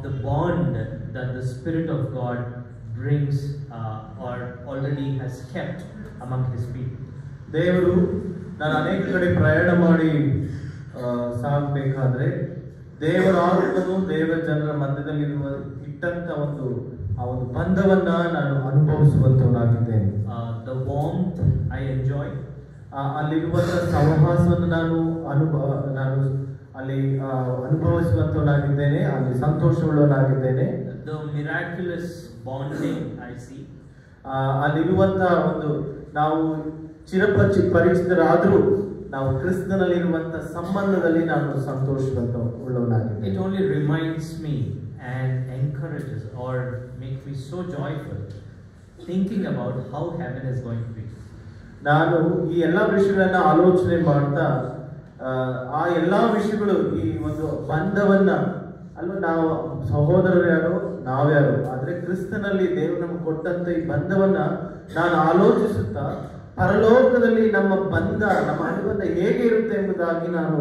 the bond that the Spirit of God brings or already has kept among His people. ದೇವರು ನಾನು ಅನೇಕ ಕಡೆ ಪ್ರಯಾಣ ಮಾಡಿ ಸಾಗಬೇಕಾದ್ರೆ ದೇವರ ಆತ್ಮನು ದೇವರ ಜನರ ಮಧ್ಯದಲ್ಲಿ ಇಟ್ಟಂತ ಆ ಒಂದು ಬಂಧವನ್ನ ನಾನು ಅನುಭವಿಸುವಂತವನಾಗಿದ್ದೇನೆ. The warmth I enjoy, ಅಲ್ಲಿರುವಂತಹ ಸಹವಾಸವನ್ನು ನಾನು ಅಲ್ಲಿ ಅನುಭವಿಸುವಂತವನಾಗಿದ್ದೇನೆ, ಅಲ್ಲಿ ಸಂತೋಷವುಳ್ಳವನಾಗಿದ್ದೇನೆ. The miraculous bonding I see, ಅಲ್ಲಿರುವಂತಹ ನಾವು ಪರಿಚಿತರಾದರೂ ನಾವು ಕ್ರಿಸ್ತನಲ್ಲಿರುವಂತಹ ಸಂಬಂಧದಲ್ಲಿ ನಾನು ಸಂತೋಷವುಳ್ಳವನಾಗಿದ್ದೇನೆ. It only reminds me and encourages or makes me so joyful thinking about how heaven is going to be. ನಾನು ಈ ಎಲ್ಲ ವಿಷಯಗಳನ್ನ ಆಲೋಚನೆ ಮಾಡ್ತಾ ಆ ಎಲ್ಲಾ ವಿಷಯಗಳು ಈ ಒಂದು ಬಂಧವನ್ನ ನಾವು ಸಹೋದರರು ಯಾರು ನಾವ್ಯಾರು, ಆದ್ರೆ ಕ್ರಿಸ್ತನಲ್ಲಿ ದೇವರು ನಮ್ಗೆ ಕೊಟ್ಟಂತ ಈ ಬಂಧವನ್ನ ನಾನು ಆಲೋಚಿಸುತ್ತಾ ಪರಲೋಕದಲ್ಲಿ ನಮ್ಮ ಅನುಬಂಧ ಹೇಗೆ ಇರುತ್ತೆ ಎಂಬುದಾಗಿ ನಾನು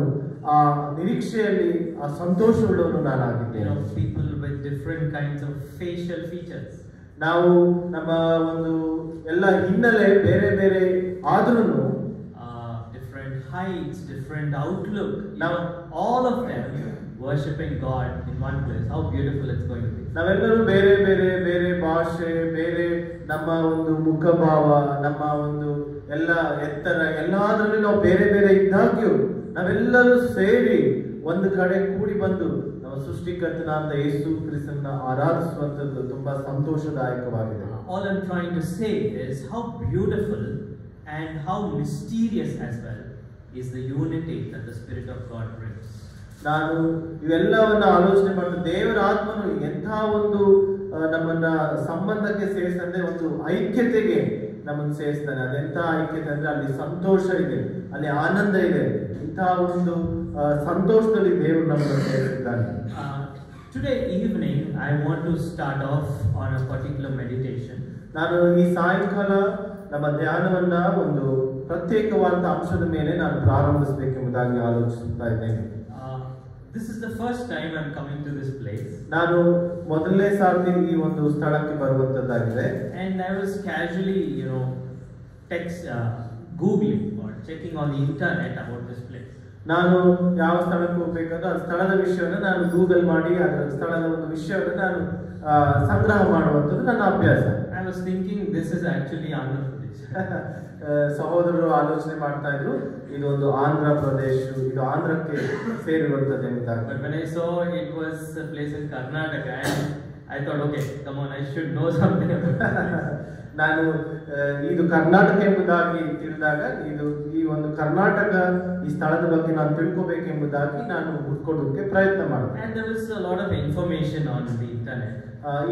ಆ ನಿರೀಕ್ಷೆಯಲ್ಲಿ ಆ ಸಂತೋಷವುಳ್ಳವನು ನಾನಾಗಿದ್ದೇನೆ. People with different kinds of facial features, ನಾವು ನಮ್ಮ ಎಲ್ಲ ಹಿನ್ನೆಲೆ ಬೇರೆ ಬೇರೆ ಆದ್ರೂ different heights, different outlook, now all of them worshiping God in one place. How beautiful it's going to be. ನಾವೆಲ್ಲರೂ ಬೇರೆ ಬೇರೆ ಬೇರೆ ಭಾಷೆ, ಬೇರೆ ನಮ್ಮ ಮುಖಭಾವ, ನಮ್ಮ ಎಲ್ಲ ಎತ್ತರ, ಎಲ್ಲಾದ್ರಲ್ಲಿ ನಾವು ಬೇರೆ ಬೇರೆ ಇದ್ದಾಗ್ಯೂ ನಾವೆಲ್ಲರೂ ಸೇರಿ ಒಂದು ಕಡೆ ಕೂಡಿ ಬಂದು ನಮ್ಮ ಸೃಷ್ಟಿಕರ್ತನಾದ ಯೇಸು ಕ್ರಿಸ್ತನನ್ನ ಆರಾಧಿಸುವಂತದ್ದು ತುಂಬಾ ಸಂತೋಷದಾಯಕವಾಗಿದೆ. All I'm trying to say is how beautiful and how mysterious as well is the unity that the Spirit of God brings. ನಾನು ಇವೆಲ್ಲವನ್ನ ಆಲೋಚನೆ ಮಾಡಿದ ದೇವರ ಆತ್ಮನು ಎಂಥ ನಮ್ಮನ್ನ ಸಂಬಂಧಕ್ಕೆ ಸೇರಿಸಂದ್ರೆ ಐಕ್ಯತೆಗೆ ನಮ್ಮನ್ನು ಸೇರಿಸ್ತಾನೆ. ಅದೆಂಥ ಐಕ್ಯತೆ ಅಂದ್ರೆ ಅಲ್ಲಿ ಸಂತೋಷ ಇದೆ, ಅಲ್ಲಿ ಆನಂದ ಇದೆ. ಇಂಥ ಸಂತೋಷದಲ್ಲಿ ದೇವರು ನಮ್ಮನ್ನು ಸೇರಿಸಿದ್ದಾನೆ. Today evening I want to start off on a particular meditation. ನಾನು ಈ ಸಾಯಂಕಾಲ ನಮ್ಮ ಧ್ಯಾನವನ್ನ ಪ್ರತ್ಯೇಕವಾದ ಅಂಶದ ಮೇಲೆ ನಾನು ಪ್ರಾರಂಭಿಸಬೇಕೆಂಬುದಾಗಿ ಆಲೋಚಿಸುತ್ತಾ ಇದ್ದೇನೆ. This is the first time I'm coming to this place. ನಾನು ಮೊದಲನೇ ಸಾರಿ ಈ ಸ್ಥಳಕ್ಕೆ ಬರುವಂತದ್ದಾಗಿದೆ. And I was casually, googling or checking on the internet about this place. ನಾನು ಯಾವ ಸ್ಥಳಕ್ಕೆ ಹೋಗಬೇಕಾದ್ರೆ ಆ ಸ್ಥಳದ ವಿಷಯವನ್ನು ನಾನು ಗೂಗಲ್ ಮಾಡಿ ಅದರ ಸ್ಥಳದ ವಿಷಯವನ್ನು ನಾನು ಸಂಗ್ರಹ ಮಾಡುವಂಥದ್ದು ನನ್ನ ಅಭ್ಯಾಸ. I was thinking this is actually Andhra Pradesh. ಸಹೋದರರು ಆಲೋಚನೆ ಮಾಡ್ತಾ ಇದ್ರು ಇದು ಆಂಧ್ರ ಪ್ರದೇಶ, ಇದು ಆಂಧ್ರಕ್ಕೆ ಸೇರಿರುವಂತದ್ದು ಎಂಬುದಾಗಿ. But when I saw it was a place in Karnataka, I thought, okay, come on, I should know something about it. ನಾನು ಇದು ಕರ್ನಾಟಕ ಎಂಬುದಾಗಿ ತಿಳಿದಾಗ ಈ ಕರ್ನಾಟಕ ಈ ಸ್ಥಳದ ಬಗ್ಗೆ ನಾನು ತಿಳ್ಕೋಬೇಕೆಂಬುದಾಗಿ ನಾನು ಹುಡ್ಕೊಳ್ಳೋಕೆ ಪ್ರಯತ್ನ ಮಾಡಿದೆ. And there is a lot of information on the internet.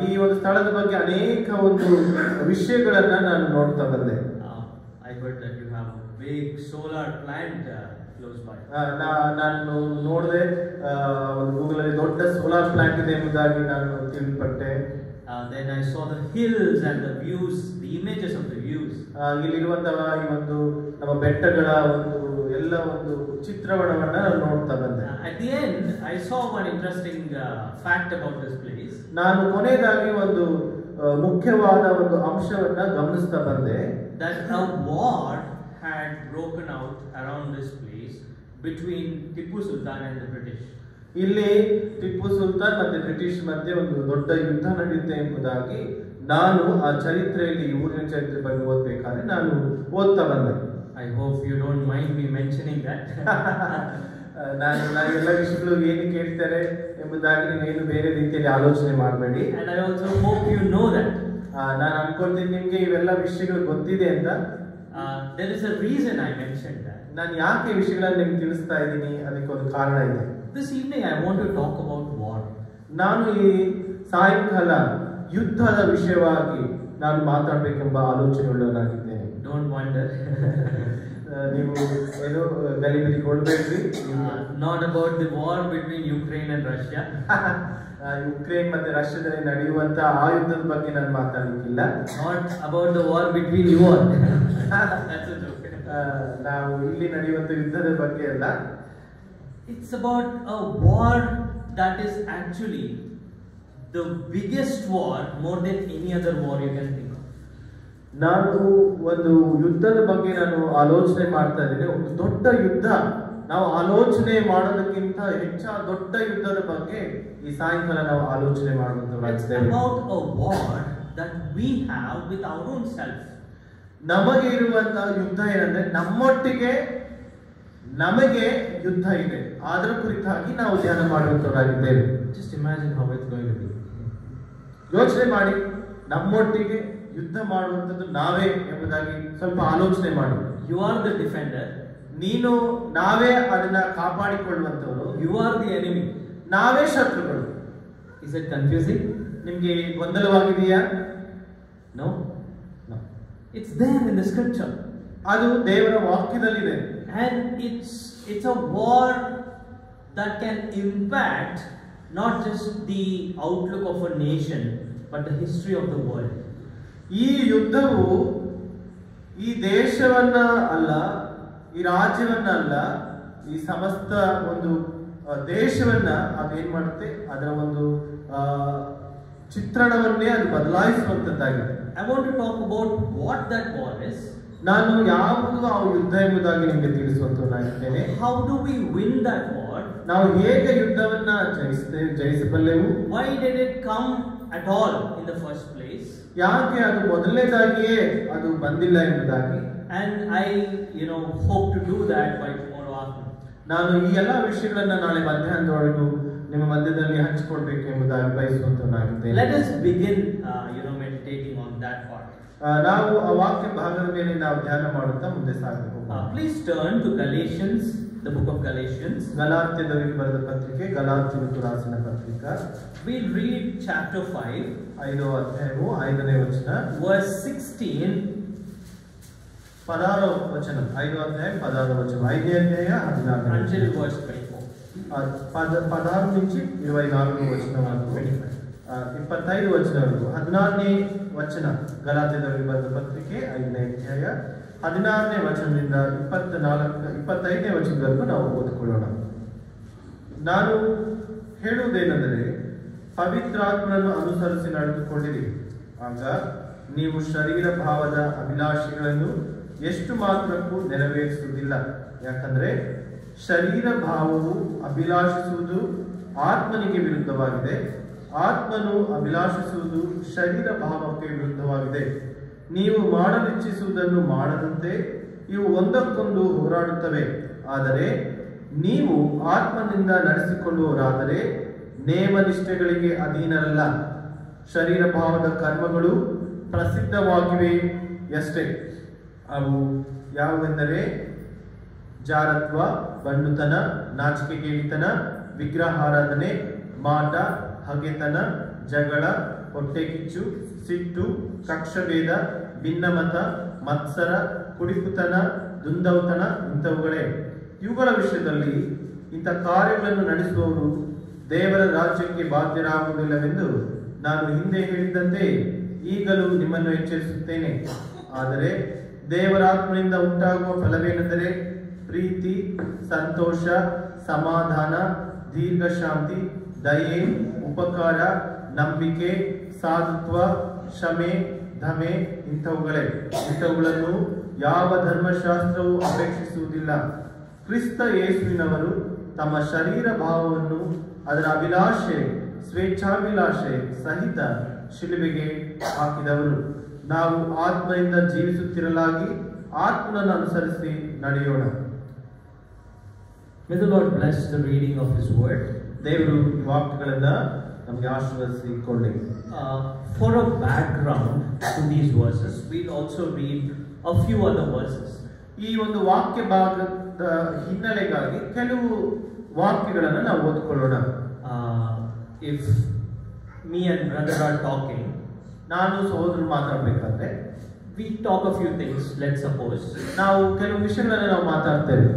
ಈ ಸ್ಥಳದ ಬಗ್ಗೆ ಅನೇಕ ವಿಷಯಗಳನ್ನ ನಾನು ನೋಡ್ತಾ ಬಂದೆ. I heard that you have a big solar plant close by. ನಾನು ನೋಡಿದೆ ಗೂಗಲ್ ಅಲ್ಲಿ ದೊಡ್ಡ ಸೋಲಾರ್ ಪ್ಲಾಂಟ್ ಇದೆ ಎಂಬುದಾಗಿ ನಾನು ತಿಳಿಪಟ್ಟೆ. Then I saw the hills and the views, the images of the views. ಇಲ್ಲಿರುವಂತಹ ನಮ್ಮ ಬೆಟ್ಟಗಳ ಎಲ್ಲ ಚಿತ್ರವನ್ನ ನೋಡ್ತಾ ಬಂದೆ. At the end, I saw one interesting fact about this place. ನಾನು ಕೊನೆಯದಾಗಿ ಮುಖ್ಯವಾದ ಅಂಶವನ್ನ ಗಮನಿಸ್ತಾ ಬಂದೆ. That a war had broken out around this place between Tipu Sultan and the British. ಇಲ್ಲಿ ಟಿಪ್ಪು ಸುಲ್ತಾನ್ ಮತ್ತೆ ಬ್ರಿಟಿಷ್ ಮಧ್ಯೆ ದೊಡ್ಡ ಯುದ್ಧ ನಡೆಯುತ್ತೆ ಎಂಬುದಾಗಿ ನಾನು ಆ ಚರಿತ್ರೆಯಲ್ಲಿ ಊರಿನ ಚರಿತ್ರೆ ಬಗ್ಗೆ ಓದಬೇಕಾದ್ರೆ ನಾನು ಓದ್ತಾ ಬಂದೆ. I hope you don't mind me mentioning that. ನಾನು ಎಲ್ಲ ವಿಷಯಗಳು ಏನು ಕೇಳ್ತಾರೆ ಎಂಬುದಾಗಿ ನೀವೇನು ಬೇರೆ ರೀತಿಯಲ್ಲಿ ಆಲೋಚನೆ ಮಾಡಬೇಡಿ. And I also hope you know that. ನಾನು ಅನ್ಕೊಳ್ತೀನಿ ನಿಮ್ಗೆ ಇವೆಲ್ಲ ವಿಷಯಗಳು ಗೊತ್ತಿದೆ ಅಂತ. There is a reason I mentioned that. ನಾನು ಯಾಕೆ ಈ ವಿಷಯಗಳನ್ನ ನಿಮ್ಗೆ ತಿಳಿಸ್ತಾ ಇದ್ದೀನಿ, ಅದಕ್ಕೆ ಒಂದು ಕಾರಣ ಇದೆ. This evening I want to talk about war. ನಾನು ಈ ಸಾಯಂಕಾಲ ಯುದ್ಧದ ವಿಷಯವಾಗಿ ನಾನು ಮಾತಾಡಬೇಕೆಂಬ ಆಲೋಚನೆಯುಳ್ಳವನಾಗಿದ್ದೇನೆ. Don't wonder. ನೀವು ಏನು ಗಲಿಬಿಲಿಗೊಳ್ಬೇಡ್ರಿ. Not about the war between Ukraine and Russia. Ukraine ಮತ್ತೆ ರಷ್ಯಾದಲ್ಲಿ ನಡೆಯುವಂತ ಆ ಯುದ್ಧದ ಬಗ್ಗೆ ನಾನು ಮಾತಾಡಲಿಕ್ಕಿಲ್ಲ. Not about the war between you all. That's a joke. ನಾವು ಇಲ್ಲಿ ನಡೆಯುವಂತ ಯುದ್ಧದ ಬಗ್ಗೆ ಅಲ್ಲ. It's about a war that is actually the biggest war more than any other war you can think of. ನಾನು ಒಂದು ಯುದ್ಧದ ಬಗ್ಗೆ ನಾನು ಆಲೋಚನೆ ಮಾಡ್ತಾ ಇದ್ದೀನಿ. ಒಂದು ದೊಡ್ಡ ಯುದ್ಧ, ನಾವು ಆಲೋಚನೆ ಮಾಡೋದಕ್ಕಿಂತ ಹೆಚ್ಚಾದ ದೊಡ್ಡ ಯುದ್ಧದ ಬಗ್ಗೆ ಈ ಸಾಯಂಕಾಲ ನಾವು ಆಲೋಚನೆ ಮಾಡುವಂತವರಾಗಿದ್ದೇವೆ. It's about a war that we have with our own self. ನಮಗೆ ಇರುವಂತಹ ಯುದ್ಧ ಏನಂದ್ರೆ ನಮಗೆ ಯುದ್ಧ ಇದೆ, ಅದರ ಕುರಿತಾಗಿ ನಾವು ಧ್ಯಾನ ಮಾಡುವಂತವರಾಗಿದ್ದೇವೆ. Just imagine how it's going to be. ಯೋಚನೆ ಮಾಡಿ, ನಮ್ಮೊಟ್ಟಿಗೆ ಯುದ್ಧ ಮಾಡುವಂಥದ್ದು ನಾವೇ ಎಂಬುದಾಗಿ ಸ್ವಲ್ಪ ಆಲೋಚನೆ ಮಾಡಿ. You are the defender. ನಾವೇ ಅದನ್ನ ಕಾಪಾಡಿಕೊಳ್ಳುವಂತವರು. You are the enemy. ನಾವೇ ಶತ್ರುಗಳು. Is it confusing? ನಿಮ್ಗೆ ಗೊಂದಲವಾಗಿದೆಯಾ? No. It's there in the scripture. ಅದು ದೇವರ ವಾಕ್ಯದಲ್ಲಿದೆ. And it's a war that can impact not just the outlook of a nation but the history of the world. ಈ ಯುದ್ಧವು ಈ ದೇಶವನ್ನ ಅಲ್ಲ, ಈ ರಾಜ್ಯವನ್ನ ಅಲ್ಲ, ಈ ಸಮಸ್ತ ಒಂದು ದೇಶವನ್ನ ಅದೇನ್ ಮಾಡುತ್ತೆ, ಅದರ ಒಂದು ಚಿತ್ರಣವನ್ನೇ ಅದು ಬದಲಾಯಿಸುವಂತದ್ದಾಗಿದೆ. I want to talk about what that war is. ನಾನು ಯಾವುದು ಆ ಯುದ್ಧ ಎಂಬುದಾಗಿ ನಿಮಗೆ ತಿಳಿಸುವಂತನಾಗಿದ್ದೇನೆ. How do we win that war? ನಾವು ಹೇಗೆ ಯುದ್ಧವನ್ನ ಜಯಿಸಬಲ್ಲೆವು? Why did it come at all in the first place? ಯಾಕೆ ಅದು ಮೊದಲನೇದಾಗಿಯೇ ಅದು ಬಂದಿಲ್ಲ ಎಂಬುದಾಗಿ. And I hope to do that by tomorrow afternoon. ನಾನು ಈ ಎಲ್ಲಾ ವಿಷಯಗಳನ್ನ ನಾಳೆ ಮಧ್ಯಾಹ್ನದವರೆಗೂ ನಿಮ್ಮ ಮಧ್ಯದಲ್ಲಿ ಹಂಚಿಕೊಳ್ಬೇಕು ಎಂಬುದಾಗಿ ಬಯಸುವಂತನಾಗಿದ್ದೇನೆ. Let us begin meditating on that part. ನಾವು ಆ ವಾಕ್ಯ ಭಾಗದ ಮೇಲೆ ನಾವು ಧ್ಯಾನ ಮಾಡುತ್ತಾ ಮುಂದೆ ಸಾಗಬೇಕು. Please turn to Galatians, the book of Galatians. ಗಲಾತ್ಯದವರಿಗೆ ಬರೆದ ಪತ್ರಿಕೆ, ಗಲಾತ್ಯರಿಗೆ ರಾಸಿನ ಪತ್ರಿಕೆ. We'll read chapter 5, 5ನೇ ಅಧ್ಯಾಯವು 5ನೇ ವಚನ, verse 16, 16ನೇ ವಚನ, 5ನೇ ಅಧ್ಯಾಯ 16ನೇ ವಚನ, 5ನೇ ಅಧ್ಯಾಯ 16ನೇ until verse 24. 16 నుంచి 24ನೇ ವಚನವರೆಗೂ, 25 ವಚನವರೆಗೂ, 16ನೇ ವಚನ ಗಲಾತ್ಯದವರಿಗೆ ಬರೆದ ಪತ್ರಿಕೆ 5ನೇ ಅಧ್ಯಾಯ 16ನೇ ವಚನದಿಂದ 25ನೇ ವಚನದವರೆಗೂ ನಾವು ಓದಿಕೊಳ್ಳೋಣ. ನಾನು ಹೇಳುವುದೇನೆಂದರೆ, ಪವಿತ್ರಾತ್ಮನನ್ನು ಅನುಸರಿಸಿ ನಡೆದುಕೊಂಡಿರಿ, ಆಗ ನೀವು ಶರೀರ ಭಾವದ ಅಭಿಲಾಷೆಗಳನ್ನು ಎಷ್ಟು ಮಾತ್ರಕ್ಕೂ ನೆರವೇರಿಸುವುದಿಲ್ಲ. ಯಾಕಂದ್ರೆ ಶರೀರ ಭಾವವು ಅಭಿಲಾಷಿಸುವುದು ಆತ್ಮನಿಗೆ ವಿರುದ್ಧವಾಗಿದೆ, ಆತ್ಮನು ಅಭಿಲಾಷಿಸುವುದು ಶರೀರ ಭಾವಕ್ಕೆ ವಿರುದ್ಧವಾಗಿದೆ. ನೀವು ಮಾಡಲಿಚ್ಛಿಸುವುದನ್ನು ಮಾಡದಂತೆ ಇವು ಒಂದಕ್ಕೊಂದು ಹೋರಾಡುತ್ತವೆ. ಆದರೆ ನೀವು ಆತ್ಮನಿಂದ ನಡೆಸಿಕೊಳ್ಳುವವರಾದರೆ ನೇಮನಿಷ್ಠೆಗಳಿಗೆ ಅಧೀನರಲ್ಲ. ಶರೀರ ಭಾವದ ಕರ್ಮಗಳು ಪ್ರಸಿದ್ಧವಾಗಿವೆ ಅಷ್ಟೇ. ಅವು ಯಾವುವೆಂದರೆ ಜಾರತ್ವ, ಬಂಡುತನ, ನಾಚಿಕೆಗೇಡಿತನ, ವಿಗ್ರಹಾರಾಧನೆ, ಮಾಟ, ಹಗೆತನ, ಜಗಳ, ಹೊಟ್ಟೆಕಿಚ್ಚು, ಸಿಟ್ಟು, ಕಕ್ಷಭೇದ, ಭಿನ್ನಮತ, ಮತ್ಸರ, ಕುಡಿಕುತನ, ದುಂದೌತಣ ಇಂಥವುಗಳೇ. ಇವುಗಳ ವಿಷಯದಲ್ಲಿ ಇಂಥ ಕಾರ್ಯಗಳನ್ನು ನಡೆಸುವವರು ದೇವರ ರಾಜ್ಯಕ್ಕೆ ಬಾಧ್ಯರಾಗುವುದಿಲ್ಲವೆಂದು ನಾನು ಹಿಂದೆ ಹೇಳಿದಂತೆ ಈಗಲೂ ನಿಮ್ಮನ್ನು ಎಚ್ಚರಿಸುತ್ತೇನೆ. ಆದರೆ ದೇವರಾತ್ಮನಿಂದ ಉಂಟಾಗುವ ಫಲವೇನೆಂದರೆ ಪ್ರೀತಿ, ಸಂತೋಷ, ಸಮಾಧಾನ, ದೀರ್ಘಶಾಂತಿ, ದಯೆ, ಉಪಕಾರ, ನಂಬಿಕೆ, ಸಾಧುತ್ವ, ಕ್ಷಮೆ, ಧಮೆ ಇಂಥವುಗಳೇ. ಇಂಥವುಗಳನ್ನು ಯಾವ ಧರ್ಮಶಾಸ್ತ್ರವೂ ಅಪೇಕ್ಷಿಸುವುದಿಲ್ಲ. ಕ್ರಿಸ್ತ ಯೇಸುವಿನವರು ತಮ್ಮ ಶರೀರ ಭಾವವನ್ನು ಅದರ ಅಭಿಲಾಷೆ, ಸ್ವೇಚ್ಛಾಭಿಲಾಷೆ ಸಹಿತ ಶಿಲುಬೆಗೆ ಹಾಕಿದವರು. ನಾವು ಆತ್ಮದಿಂದ ಜೀವಿಸುತ್ತಿರಲಾಗಿ ಆತ್ಮನನ್ನು ಅನುಸರಿಸಿ ನಡೆಯೋಣ. May the Lord bless the reading of His word. ದೇವರು ಈ ವಾಕ್ಯಗಳನ್ನ ನಮಗೆ ಆಶೀರ್ವದಿಸಿಕೊಳ್ಳಿ. For a background to these verses, we'll also read a few other verses. ಈ ಒಂದು ವಾಕ್ಯ ಭಾಗದ ಹಿನ್ನೆಲೆಗಾಗಿ ಕೆಲವು ವಾಕ್ಯಗಳನ್ನು ನಾವು ಓದಿಕೊಳ್ಳೋಣ. If me and brother are talking, ನಾನು ಸಹೋದರರು ಮಾತಾಡಬೇಕಾದ್ರೆ we talk a few things. Let's suppose ನಾವು ಕೆಲವು ವಿಷಯಗಳನ್ನು ನಾವು ಮಾತಾಡ್ತೇವೆ.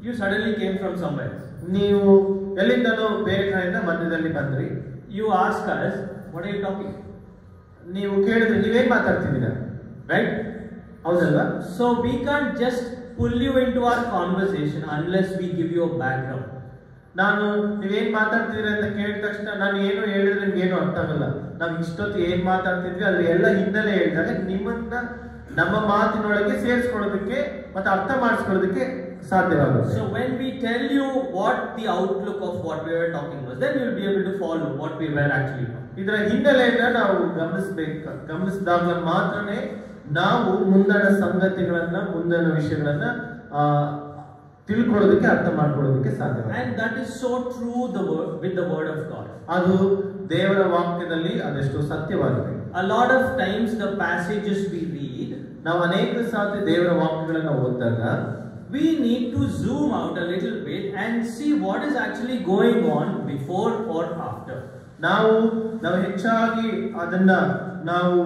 you suddenly came from somewhere. ನೀವು ಎಲ್ಲಿಂದನೋ ಬೇರೆ ಕಡೆಯಿಂದ ಮಧ್ಯದಲ್ಲಿ ಬಂದ್ರಿ. You ask us, what are you talking? ನೀವು ಕೇಳಿದ್ರೆ ನೀವೇನ್ ಮಾತಾಡ್ತಿದ್ದೀರಾ, right? ಹೌದಲ್ವಾ? So we can't just pull you into our conversation unless we give you a background. ನಾನು ನೀವೇನ್ ಮಾತಾಡ್ತಿದ್ರಿ ಅಂತ ಕೇಳಿದ ತಕ್ಷಣ ನಾನು ಏನು ಹೇಳಿದ್ರೆ ನಿಮ್ಗೆ ಏನು ಅರ್ಥ ಆಗಲ್ಲ. ನಾವು ಇಷ್ಟೊತ್ತು ಏನ್ ಮಾತಾಡ್ತಿದ್ವಿ ಅದ್ರ ಎಲ್ಲ ಹಿನ್ನೆಲೆ ಹೇಳಿದಾಗ ನಿಮ್ಮನ್ನ ನಮ್ಮ ಮಾತಿನೊಳಗೆ ಸೇರಿಸ್ಕೊಳ್ಳೋದಕ್ಕೆ ಮತ್ತೆ ಅರ್ಥ ಮಾಡಿಸ್ಕೊಳ್ಳೋದಕ್ಕೆ ಸಾಧ್ಯವಾಗುತ್ತೆ. So when we tell you what the outlook of what we were talking was, then you will be able to follow what we were actually talking. ಇದರ ಹಿನ್ನೆಲೆಯನ್ನ ನಾವು ಗಮನಿಸಿದಾಗ ಮಾತ್ರನೇ ನಾವು ಮುಂದಿನ ಸಂಗತಿಗಳನ್ನ ಮುಂದಿನ ವಿಷಯಗಳನ್ನ ತಿಳ್ಕೊಳ್ಳೋದಕ್ಕೆ ಅರ್ಥ ಮಾಡ್ಕೊಳ್ಳೋದಕ್ಕೆ ಸಾಧ್ಯ. And that is so true with the word of God. ಅದು ದೇವರ ವಾಕ್ಯದಲ್ಲಿ ಅದೆಷ್ಟು ಸತ್ಯವಾಗಿದೆ. A lot of times the passages we read, ನಾವು ಅನೇಕ ಸಾರಿ ದೇವರ ವಾಕ್ಯಗಳನ್ನ ಓದಿದಾಗ we need to zoom out a little bit and see what is actually going on before or after. ನಾವು ಹೆಚ್ಚಾಗಿ ಅದನ್ನ ನಾವು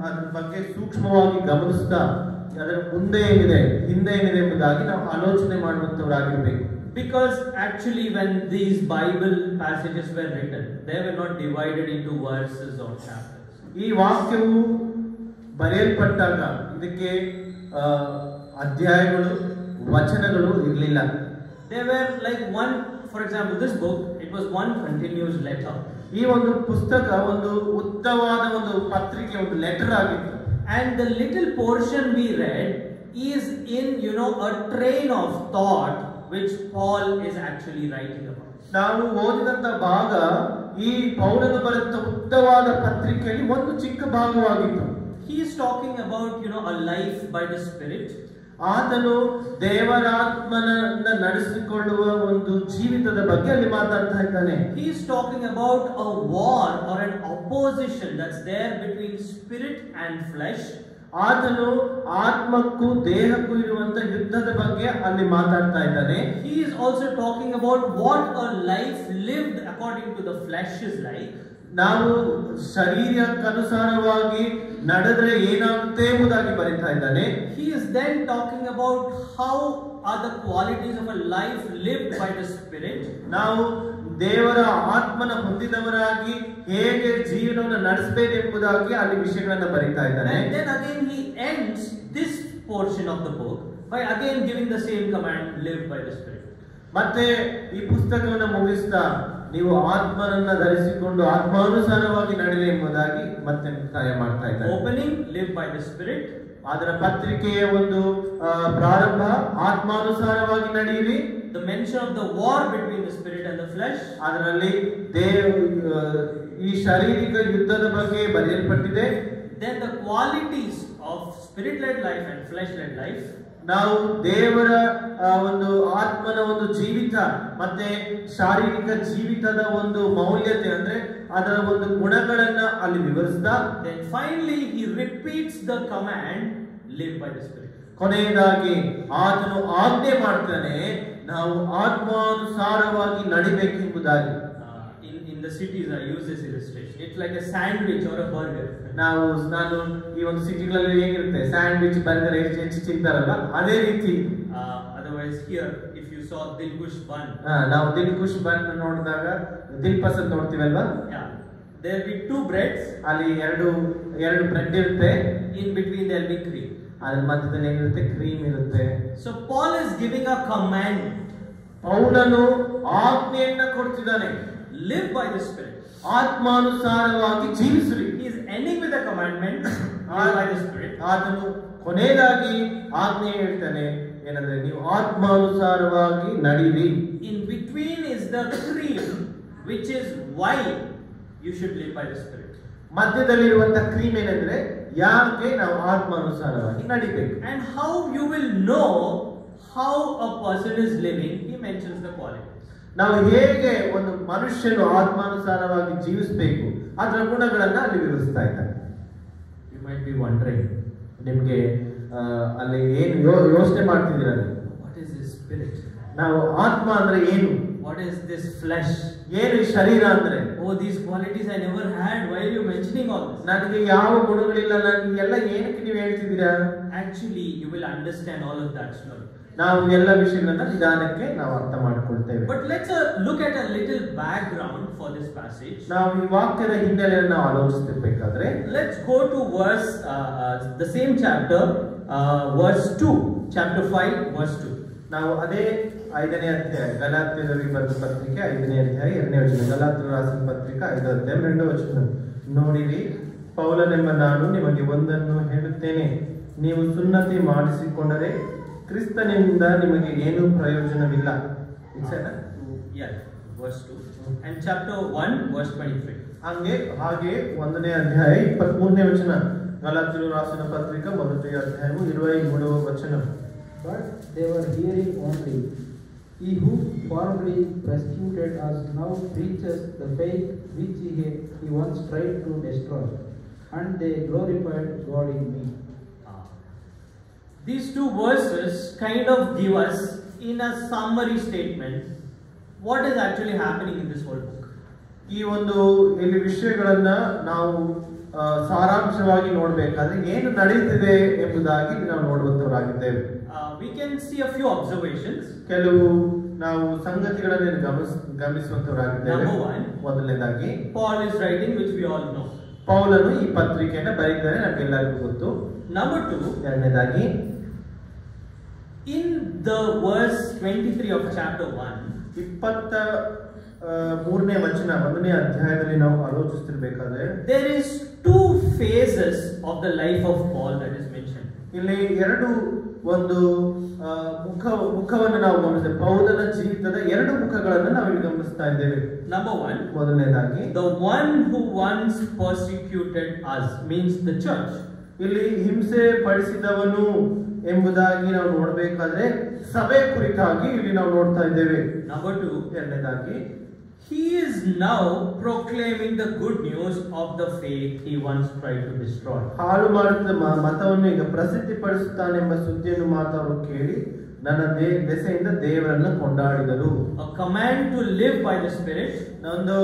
ಅದರ ಬಗ್ಗೆ ಸೂಕ್ಷ್ಮವಾಗಿ ಗಮನಿಸ್ತಾ ಅದರ ಮುಂದೆ ಏನಿದೆ ಹಿಂದೆ ಏನಿದೆ ಎಂಬುದಾಗಿ ನಾವು ಆಲೋಚನೆ ಮಾಡುವಂತವರಾಗಿರಬೇಕು. Because actually when these Bible passages were written, they were not divided into verses or chapters. ಈ ವಾಕ್ಯವು ಬರೆಯಲ್ಪಟ್ಟಾಗ ಇದಕ್ಕೆ ಅಧ್ಯಾಯಗಳು ವಚನಗಳು ಇರಲಿಲ್ಲ. They were like one, for example, this book, it was one continuous letter. ಈ ಒಂದು ಪುಸ್ತಕ ಒಂದು ಉದ್ದವಾದ ಒಂದು ಪತ್ರಿಕೆ, ಒಂದು ಲೆಟರ್ ಆಗಿತ್ತು. And the little portion we read is in, a train of thought which Paul is actually writing about. ನಾವು ಓದಿದಂತ ಭಾಗ ಈ ಪೌಲನು ಬರೆದ ಉದ್ದವಾದ ಪತ್ರಿಕೆಯಲ್ಲಿ ಒಂದು ಚಿಕ್ಕ ಭಾಗವಾಗಿತ್ತು. He is talking about, a life by the Spirit. ಆತನು ದೇವರಾತ್ಮನನ್ನ ನಡೆಸಿಕೊಳ್ಳುವ ಒಂದು ಜೀವಿತದ ಬಗ್ಗೆ ಅಲ್ಲಿ ಮಾತಾಡ್ತಾ ಇದ್ದಾನೆ. He is talking about a war or an opposition that's there between spirit and flesh. ಆತನು ಆತ್ಮಕ್ಕೂ ದೇಹಕ್ಕೂ ಇರುವಂತ ಯುದ್ಧದ ಬಗ್ಗೆ ಅಲ್ಲಿ ಮಾತಾಡ್ತಾ ಇದ್ದಾನೆ. He is also talking about what a life lived according to the flesh is like. ನಾವು ಶರೀರಕ್ಕನುಸಾರವಾಗಿ ನಡೆದ್ರೆ ಏನಾಗುತ್ತೆ ಎಂಬುದಾಗಿ ಬರೀತಾ ಇದ್ದಾನೆ. He is then talking about how are the qualities of a life lived by the Spirit. ನಾವು ದೇವರ ಆತ್ಮನ ಹೊಂದಿದವರಾಗಿ ಹೇಗೆ ಜೀವನವನ್ನು ನಡೆಸಬೇಕೆಂಬುದಾಗಿ ಅಲ್ಲಿ ವಿಷಯಗಳನ್ನು ಬರೀತಾ ಇದ್ದಾನೆ. And then again he ends this portion of the book by again giving the same command, live by the Spirit. ಮತ್ತೆ ಈ ಪುಸ್ತಕವನ್ನು ಮುಗಿಸ್ತಾ ನೀವು ಆತ್ಮನನ್ನ ಧರಿಸಿಕೊಂಡು ಆತ್ಮಾನುಸಾರವಾಗಿ ನಡೆಯಿರಿ ಎಂಬುದಾಗಿ ಮತ್ತೆ ಮುಕ್ತಾಯ ಮಾಡ್ತಾ ಇದ್ದಾರೆ. Opening, live by the Spirit. ಅದರ ಪತ್ರಿಕೆಯ ಒಂದು ಪ್ರಾರಂಭ ಆತ್ಮಾನುಸಾರವಾಗಿ ನಡೆಯಿರಿ. The mention of the war between the spirit and the flesh. ಅದರಲ್ಲಿ ಈ ಶಾರೀರಿಕ ಯುದ್ಧದ ಬಗ್ಗೆ ಬರೆಯಲ್ಪಟ್ಟಿದೆ. Then the qualities of spirit-led life and flesh-led life. ನಾವು ದೇವರ ಒಂದು ಆತ್ಮನ ಒಂದು ಜೀವಿತ ಮತ್ತೆ ಶಾರೀರಿಕ ಜೀವಿತದ ಒಂದು ಮೌಲ್ಯತೆ ಅಂದ್ರೆ ಅದರ ಒಂದು ಗುಣಗಳನ್ನ ಅಲ್ಲಿ ವಿವರಿಸಿದ. Then finally he repeats the command, live by the Spirit. ಕೊನೆಯದಾಗಿ ಆತನು ಆಜ್ಞೆ ಮಾಡ್ತಾನೆ, ನಾವು ಆತ್ಮಾನುಸಾರವಾಗಿ ನಡಿಬೇಕೆಂಬುದಾಗಿ. In the cities I use this illustration. It's like a sandwich or a burger. ನಾನು ಈ ಒಂದು ಸಿಟಿಗಳಲ್ಲಿ ಹೇಗಿರುತ್ತೆ ಸ್ಯಾಂಡ್ವಿಚ್ ಬರ್ಗರ್ ಹೆಚ್ಚು ತಿಂತಾರಲ್ಲ ಅದೇ ರೀತಿ. Otherwise here if you saw Dilkush bun, ನಾವು ದಿಲ್ಖುಷ್ ಬನ್ ನೋಡಿದಾಗ ದಿಲ್ ಪಸಂದ್ ನೋಡ್ತೀವಲ್ವಾ, there will be two breads. ಅಲ್ಲಿ ಎರಡು ಬ್ರೆಡ್ ಇರುತ್ತೆ. In between there will be cream. ಅದ್ರ ಮಧ್ಯದಲ್ಲಿ ಏನಿರುತ್ತೆ, ಕ್ರೀಮ್ ಇರುತ್ತೆ. So Paul is giving a command. ಪೌಲನು ಆಜ್ಞೆಯನ್ನ ಕೊಡ್ತಿದ್ದಾನೆ, live by the Spirit. ಆತ್ಮಾನುಸಾರವಾಗಿ ಜೀವಿಸಿರಿ. He is ending with a commandment, live by the Spirit. ಆತನು ಕೊನೆಯದಾಗಿ ಆಜ್ಞೆ ಹೇಳ್ತಾನೆ ಏನಂದ್ರೆ ನೀವು ಆತ್ಮಾನುಸಾರವಾಗಿ ನಡೀರಿ. In between is the cream, which is why you should live by the Spirit. ಮಧ್ಯದಲ್ಲಿರುವಂತ cream ಏನಂದ್ರೆ ಯಾಕೆ ನಾವು ಆತ್ಮಾನುಸಾರವಾಗಿ ನಡಿಬೇಕು. And how you will know how a person is living, he mentions the qualities. ನಾವು ಹೇಗೆ ಒಂದು ಮನುಷ್ಯನು ಆತ್ಮಾನುಸಾರವಾಗಿ ಜೀವಿಸಬೇಕು ಅದರ ಗುಣಗಳನ್ನ ಅಲ್ಲಿ ವಿವರಿಸ್ತಾ ಇದ್ದಾರೆ. You might be wondering, ನಿಮ್ಗೆ ಅಲ್ಲಿ ಏನು ಯೋಚನೆ ಮಾಡ್ತಿದ್ದೀರ, what is this spirit? ನಾವು ಆತ್ಮ ಅಂದ್ರೆ ಏನು, what is this flesh? ಏನು ಶರೀರ ಅಂದ್ರೆ, oh these qualities I never had, why are you mentioning all this? ನನಗೆ ಯಾವ ಗುಣಗಳಿಲ್ಲ, ನನಗೆ ಎಲ್ಲ ಏನಕ್ಕೆ ನೀವು ಹೇಳ್ತಿದ್ದೀರಾ? Actually you will understand all of that slowly. ನಾವು ಎಲ್ಲ ವಿಷಯಗಳನ್ನ ನಿಧಾನಕ್ಕೆ ನಾವು ಅರ್ಥ ಮಾಡಿಕೊಳ್ತೇವೆ. But let's look at a little background for this passage. ನಾವು ಈ ವಾಕ್ಯದ ಹಿನ್ನೆಲೆಯನ್ನು ಆಲೋಚಿಸಬೇಕಾದ್ರೆ let's go to verse the same chapter, verse 2, chapter 5 verse 2. ನಾವು ಅದೇ 5ನೇ ಅಧ್ಯಾಯ ಗಲಾತ್ಯರಿಗೆ ಬರೆದ ಪತ್ರಿಕೆ 5ನೇ ಅಧ್ಯಾಯ 2ನೇ ವಚನ. ಗಲಾತ್ಯರು ರಾಸಿದ ಪತ್ರಿಕೆ 5ನೇ ಅಧ್ಯಾಯ 2ನೇ ವಚನ. ನೋಡಿರಿ, ಪೌಲನೆಂಬ ನಾನು ನಿಮಗೆ ಒಂದನ್ನು ಹೇಳುತ್ತೇನೆ, ನೀವು ಸುನ್ನತಿ ಮಾಡಿಸಿಕೊಂಡರೆ ಕ್ರಿಸ್ತನಿಂದ ನಿಮಗೆ ಏನೂ ಪ್ರಯೋಜನವಿಲ್ಲ. Verse 2 and chapter 1 verse 23. ಹಾಗೆ 1ನೇ ಅಧ್ಯಾಯ 23ನೇ ವಚನ. ಗಲಾತ್ಯರು ರಾಸಿದ ಪತ್ರಿಕೆ 1ನೇ ಅಧ್ಯಾಯವು 23ನೇ ವಚನ. But they were hearing only. He who formerly persecuted us now preaches the faith which he once tried to destroy, and they glorified God in me. These two verses kind of give us in a summary statement what is actually happening in this whole book. ಈ ಒಂದು ಇಲ್ಲಿ ವಿಷಯಗಳನ್ನ ನಾವು ಸಾರಾಂಶವಾಗಿ ನೋಡಬೇಕಾದ್ರೆ ಏನು ನಡೆಯುತ್ತಿದೆ ಎಂಬುದಾಗಿ ನಾವು ನೋಡುವಂತವರಾಗಿದ್ದೇವೆ. We can see a few observations. ಕೆಲವು ನಾವು ಸಂಗತಿಗಳನ್ನು ಗಮನಿಸುವಂತವರಾಗಿದ್ದೇವೆ. Number 1, ಮೊದಲನೇದಾಗಿ Paul is writing, which we all know. ಪೌಲನು ಈ ಪತ್ರಿಕೆಯನ್ನು ಬರೆದಿದ್ದಾನೆ, ನಮಗೆಲ್ಲರಿಗೂ ಗೊತ್ತು. Number 2, ಎರಡನೇದಾಗಿ in the verse 23 of chapter 1, 23ನೇ ವಚನ 1ನೇ ಅಧ್ಯಾಯದಲ್ಲಿ ನಾವು ಆಲೋಚಿಸುತ್ತಿರಬೇಕಾದ್ರೆ there is two phases of the life of Paul that is mentioned. ಇಲ್ಲಿ ಎರಡು ಒಂದು ಮುಖವನ್ನು ನಾವು ಗಮನಿಸ್ತೇವೆ. ಪೌಲನ ಜೀವಿತದ ಎರಡು ಮುಖಗಳನ್ನು ನಾವು ಇಲ್ಲಿ ಗಮನಿಸ್ತಾ ಇದ್ದೇವೆ. Number 1, ಮೊದಲನೇದಾಗಿ the one who once persecuted us means the church. ಇಲ್ಲಿ ಹಿಂಸೆ ಪಡಿಸಿದವನು ಎಂಬುದಾಗಿ ನಾವು ನೋಡಬೇಕಾದ್ರೆ ಸಭೆ ಕುರಿತಾಗಿ ಇಲ್ಲಿ ನಾವು ನೋಡ್ತಾ ಇದ್ದೇವೆ. Number 2, ಎರಡನೇದಾಗಿ he is now proclaiming the good news of the faith he once tried to destroy. ಹಾಳು ಮಾಡಿದ ಮತವನ್ನು ಈಗ ಪ್ರಸಿದ್ಧಿ ಪಡಿಸುತ್ತಾನೆಂಬ ಸುದ್ದಿಯನ್ನು ಮಾತ್ರ ಅವರು ಕೇಳಿ ನನ್ನ ದೆಸೆಯಿಂದ ದೇವರನ್ನು ಕೊಂಡಾಡಿದರು. A command to live by the Spirit. ಒಂದು